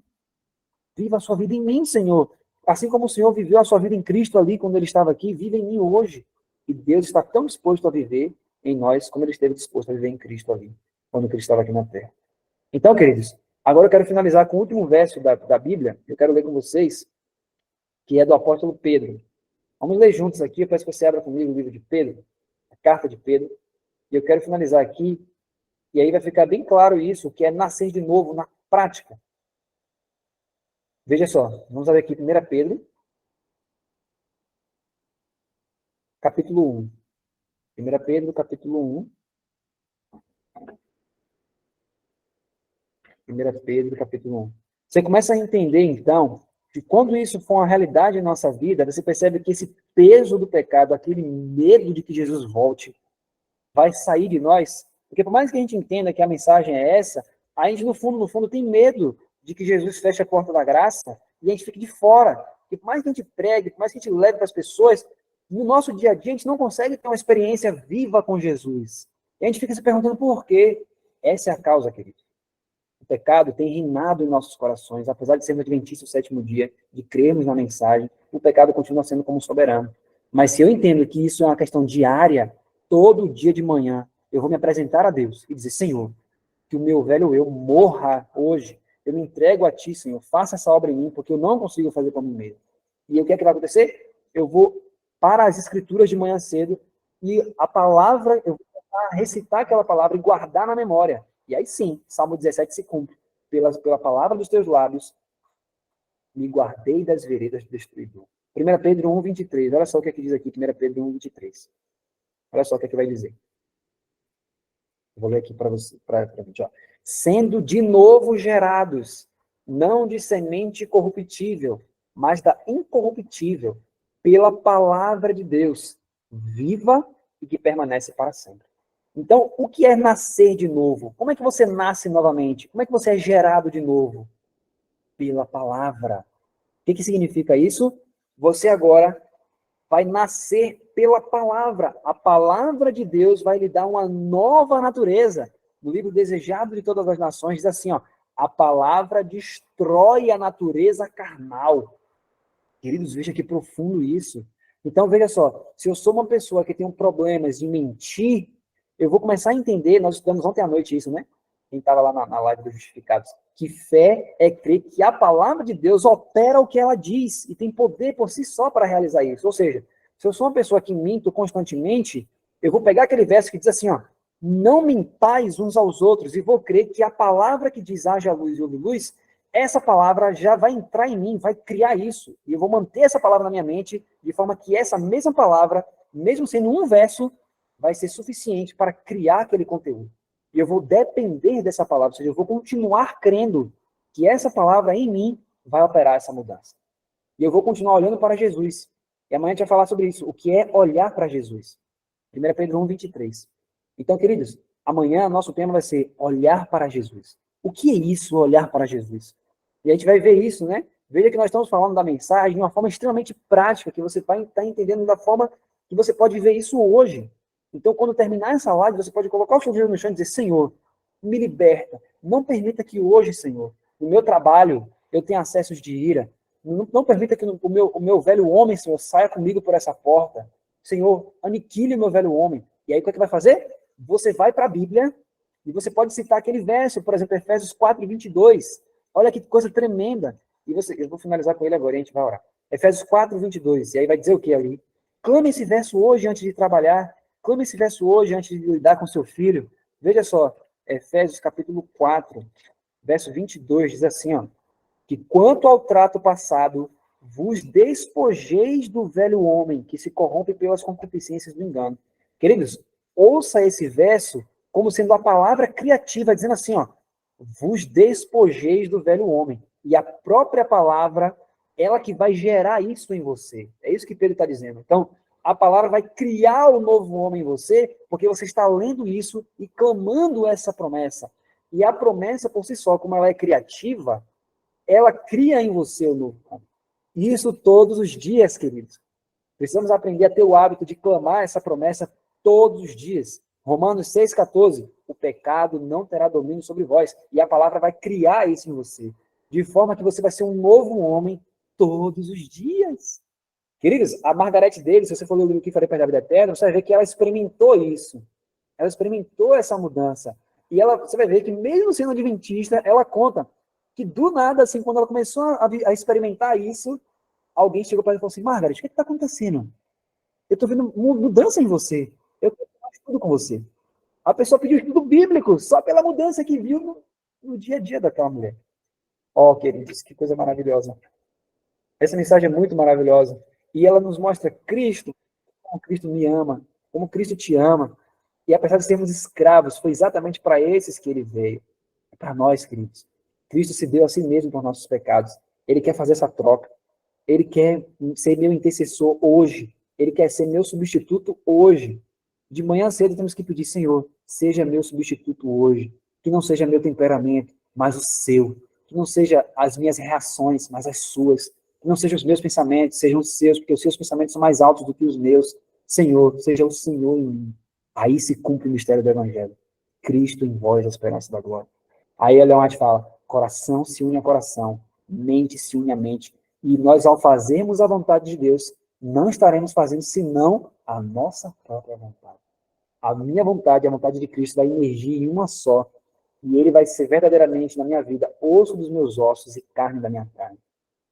Viva a sua vida em mim, Senhor. Assim como o Senhor viveu a sua vida em Cristo ali, quando ele estava aqui, vive em mim hoje. E Deus está tão disposto a viver em nós, como ele esteve disposto a viver em Cristo ali, quando Cristo estava aqui na terra. Então, queridos, agora eu quero finalizar com o último verso da Bíblia. Eu quero ler com vocês, que é do apóstolo Pedro. Vamos ler juntos aqui. Eu peço que você abra comigo o livro de Pedro, a carta de Pedro. E eu quero finalizar aqui, e aí vai ficar bem claro isso, que é nascer de novo na prática. Veja só, vamos ver aqui 1 Pedro, capítulo 1. 1 Pedro, capítulo 1. 1 Pedro, capítulo 1. Você começa a entender, então, que quando isso for uma realidade em nossa vida, você percebe que esse peso do pecado, aquele medo de que Jesus volte, vai sair de nós. Porque por mais que a gente entenda que a mensagem é essa, a gente, no fundo, tem medo de que Jesus feche a porta da graça e a gente fique de fora. E por mais que a gente pregue, por mais que a gente leve para as pessoas, no nosso dia a dia a gente não consegue ter uma experiência viva com Jesus. E a gente fica se perguntando por quê. Essa é a causa, querido. O pecado tem reinado em nossos corações, apesar de sermos adventistas do sétimo dia, de crermos na mensagem, o pecado continua sendo como soberano. Mas se eu entendo que isso é uma questão diária, todo dia de manhã, eu vou me apresentar a Deus e dizer, Senhor, que o meu velho eu morra hoje, eu me entrego a Ti, Senhor, faça essa obra em mim, porque eu não consigo fazer por mim mesmo. E o que é que vai acontecer? Eu vou para as escrituras de manhã cedo e a palavra, eu vou recitar aquela palavra e guardar na memória. E aí sim, Salmo 17 se cumpre. Pela palavra dos teus lábios, me guardei das veredas do destruidor. 1 Pedro 1, 23. Olha só o que é que diz aqui, 1 Pedro 1, 23. Olha só o que é que vai dizer. Vou ler aqui para você, para gente, ó. Sendo de novo gerados, não de semente corruptível, mas da incorruptível, pela palavra de Deus, viva e que permanece para sempre. Então, o que é nascer de novo? Como é que você nasce novamente? Como é que você é gerado de novo? Pela palavra. O que significa isso? Você agora vai nascer pela palavra. A palavra de Deus vai lhe dar uma nova natureza. No livro Desejado de Todas as Nações, diz assim, ó, a palavra destrói a natureza carnal. Queridos, veja que profundo isso. Então, veja só, se eu sou uma pessoa que tem problemas de mentir, eu vou começar a entender, nós estudamos ontem à noite isso, né? Quem estava lá na live dos Justificados, que fé é crer que a palavra de Deus opera o que ela diz e tem poder por si só para realizar isso. Ou seja, se eu sou uma pessoa que minto constantemente, eu vou pegar aquele verso que diz assim, ó, não mintais uns aos outros, e vou crer que a palavra que diz haja luz e houve luz, essa palavra já vai entrar em mim, vai criar isso. E eu vou manter essa palavra na minha mente, de forma que essa mesma palavra, mesmo sendo um verso, vai ser suficiente para criar aquele conteúdo. E eu vou depender dessa palavra, ou seja, eu vou continuar crendo que essa palavra em mim vai operar essa mudança. E eu vou continuar olhando para Jesus. E amanhã a gente vai falar sobre isso, o que é olhar para Jesus. 1 Pedro 1, 23. Então, queridos, amanhã nosso tema vai ser olhar para Jesus. O que é isso, olhar para Jesus? E a gente vai ver isso, né? Veja que nós estamos falando da mensagem de uma forma extremamente prática, que você vai estar entendendo da forma que você pode viver isso hoje. Então, quando terminar essa live, você pode colocar o seu dedo no chão e dizer, Senhor, me liberta. Não permita que hoje, Senhor, no meu trabalho, eu tenha acessos de ira. Não permita que o meu velho homem, Senhor, saia comigo por essa porta. Senhor, aniquile o meu velho homem. E aí, o que você vai fazer? Você vai para a Bíblia e você pode citar aquele verso, por exemplo, Efésios 4, 22. Olha que coisa tremenda. E eu vou finalizar com ele agora e a gente vai orar. Efésios 4, 22. E aí vai dizer o que ali? Clame esse verso hoje antes de trabalhar. Clame esse verso hoje antes de lidar com seu filho. Veja só, Efésios capítulo 4, verso 22, diz assim, ó, que quanto ao trato passado, vos despojeis do velho homem, que se corrompe pelas concupiscências do engano. Queridos, ouça esse verso como sendo a palavra criativa, dizendo assim, ó, vos despojeis do velho homem. E a própria palavra, ela que vai gerar isso em você. É isso que Pedro está dizendo. Então, a palavra vai criar o novo homem em você, porque você está lendo isso e clamando essa promessa. E a promessa, por si só, como ela é criativa, ela cria em você o novo homem. E isso todos os dias, queridos. Precisamos aprender a ter o hábito de clamar essa promessa todos os dias. Romanos 6,14, o pecado não terá domínio sobre vós. E a palavra vai criar isso em você. De forma que você vai ser um novo homem todos os dias. Queridos, a Margarete Davis, se você for ler o livro que falei para a vida eterna, você vai ver que ela experimentou isso. Ela experimentou essa mudança. E você vai ver que mesmo sendo adventista, ela conta que do nada, assim, quando ela começou a experimentar isso, alguém chegou para ela e falou assim, Margaret, o que está acontecendo? Eu estou vendo mudança em você. Eu quero estudo com você. A pessoa pediu estudo bíblico, só pela mudança que viu no dia a dia daquela mulher. Ó, queridos, que coisa maravilhosa. Essa mensagem é muito maravilhosa. E ela nos mostra Cristo, como Cristo me ama, como Cristo te ama. E apesar de sermos escravos, foi exatamente para esses que ele veio. É para nós, queridos. Cristo se deu a si mesmo por nossos pecados. Ele quer fazer essa troca. Ele quer ser meu intercessor hoje. Ele quer ser meu substituto hoje. De manhã cedo temos que pedir, Senhor, seja meu substituto hoje. Que não seja meu temperamento, mas o seu. Que não seja as minhas reações, mas as suas. Que não sejam os meus pensamentos, sejam os seus, porque os seus pensamentos são mais altos do que os meus. Senhor, seja o Senhor em mim. Aí se cumpre o mistério do Evangelho. Cristo em vós, a esperança da glória. Aí a Leon White fala, coração se une a coração, mente se une a mente. E nós, ao fazermos a vontade de Deus, não estaremos fazendo senão a nossa própria vontade. A minha vontade, a vontade de Cristo, vai emergir em uma só. E ele vai ser verdadeiramente, na minha vida, osso dos meus ossos e carne da minha carne.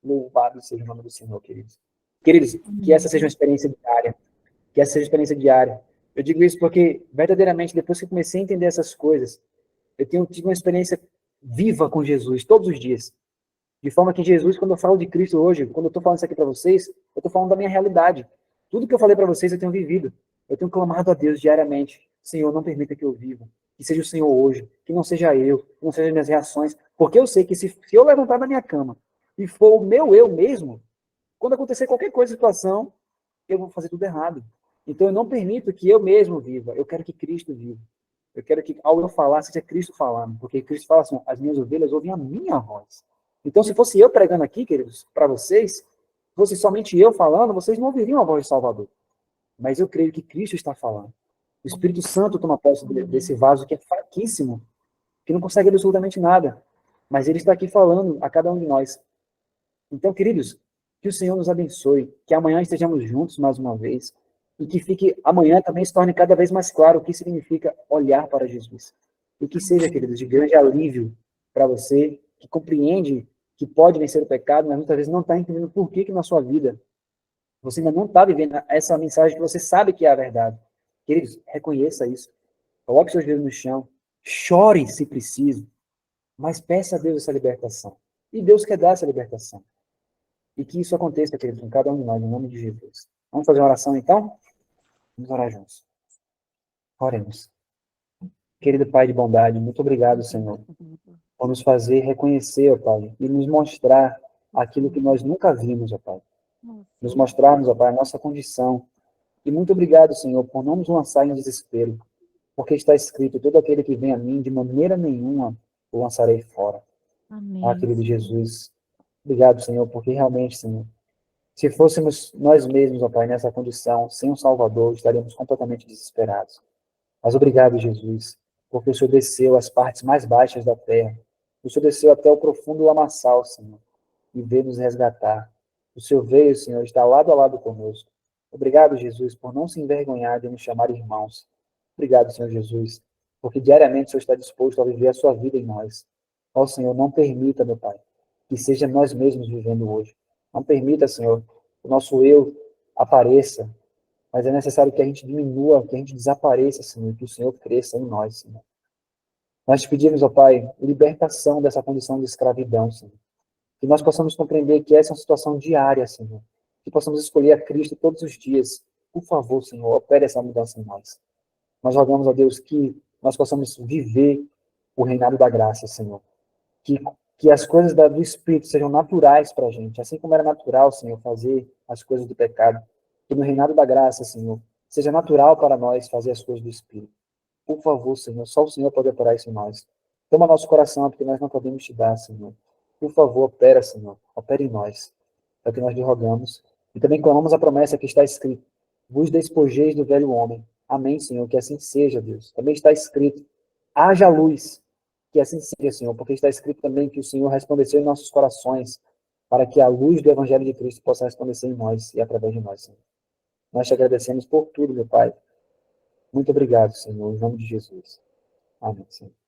Louvado seja o nome do Senhor, queridos. Queridos, que essa seja uma experiência diária. Que essa seja uma experiência diária. Eu digo isso porque, verdadeiramente, depois que eu comecei a entender essas coisas, eu tenho tido uma experiência viva com Jesus, todos os dias. De forma que Jesus, quando eu falo de Cristo hoje, quando eu estou falando isso aqui para vocês, eu estou falando da minha realidade. Tudo que eu falei para vocês eu tenho vivido. Eu tenho clamado a Deus diariamente. Senhor, não permita que eu viva. Que seja o Senhor hoje. Que não seja eu. Que não sejam as minhas reações. Porque eu sei que se eu levantar da minha cama e for o meu eu mesmo, quando acontecer qualquer coisa, situação, eu vou fazer tudo errado. Então eu não permito que eu mesmo viva. Eu quero que Cristo viva. Eu quero que, ao eu falar, seja Cristo falando. Porque Cristo fala assim, as minhas ovelhas ouvem a minha voz. Então, se fosse eu pregando aqui, queridos, para vocês, fosse somente eu falando, vocês não ouviriam a voz de Salvador. Mas eu creio que Cristo está falando. O Espírito Santo toma posse desse vaso que é fraquíssimo, que não consegue absolutamente nada. Mas ele está aqui falando a cada um de nós. Então, queridos, que o Senhor nos abençoe, que amanhã estejamos juntos mais uma vez, e que fique amanhã também se torne cada vez mais claro o que significa olhar para Jesus. E que seja, queridos, de grande alívio para você, que compreende que pode vencer o pecado, mas muitas vezes não está entendendo por que na sua vida você ainda não está vivendo essa mensagem que você sabe que é a verdade. Queridos, reconheça isso. Coloque seus dedos no chão. Chore se preciso. Mas peça a Deus essa libertação. E Deus quer dar essa libertação. E que isso aconteça, queridos, com cada um de nós, em nome de Jesus. Vamos fazer uma oração, então? Vamos orar juntos. Oremos. Querido Pai de bondade, muito obrigado, Senhor, por nos fazer reconhecer, ó Pai, e nos mostrar aquilo que nós nunca vimos, ó Pai. Nos mostrarmos, ó Pai, a nossa condição. E muito obrigado, Senhor, por não nos lançar em desespero, porque está escrito, todo aquele que vem a mim, de maneira nenhuma o lançarei fora. Amém. Ah, querido Jesus, obrigado, Senhor, porque realmente, Senhor, se fôssemos nós mesmos, ó Pai, nessa condição, sem um Salvador, estaríamos completamente desesperados. Mas obrigado, Jesus, porque o Senhor desceu às partes mais baixas da terra. O Senhor desceu até o profundo lamaçal, Senhor, e veio nos resgatar. O Senhor veio, Senhor, está lado a lado conosco. Obrigado, Jesus, por não se envergonhar de nos chamar irmãos. Obrigado, Senhor Jesus, porque diariamente o Senhor está disposto a viver a sua vida em nós. Ó, Senhor, não permita, meu Pai, que seja nós mesmos vivendo hoje. Não permita, Senhor, que o nosso eu apareça, mas é necessário que a gente diminua, que a gente desapareça, Senhor, que o Senhor cresça em nós, Senhor. Nós te pedimos, ó Pai, libertação dessa condição de escravidão, Senhor. Que nós possamos compreender que essa é uma situação diária, Senhor. Que possamos escolher a Cristo todos os dias. Por favor, Senhor, opere essa mudança em nós. Nós rogamos a Deus que nós possamos viver o reinado da graça, Senhor. Que as coisas do Espírito sejam naturais para a gente, assim como era natural, Senhor, fazer as coisas do pecado. Que no reinado da graça, Senhor, seja natural para nós fazer as coisas do Espírito. Por favor, Senhor, só o Senhor pode operar isso em nós. Toma nosso coração, porque nós não podemos te dar, Senhor. Por favor, opera, Senhor. Opera em nós. É o que nós lhe rogamos. E também clamamos a promessa que está escrito: vos despojeis do velho homem. Amém, Senhor, que assim seja, Deus. Também está escrito: haja luz. Que assim seja, Senhor, porque está escrito também que o Senhor resplandeceu em nossos corações, para que a luz do Evangelho de Cristo possa resplandecer em nós e através de nós, Senhor. Nós te agradecemos por tudo, meu Pai. Muito obrigado, Senhor, em nome de Jesus. Amém, Senhor.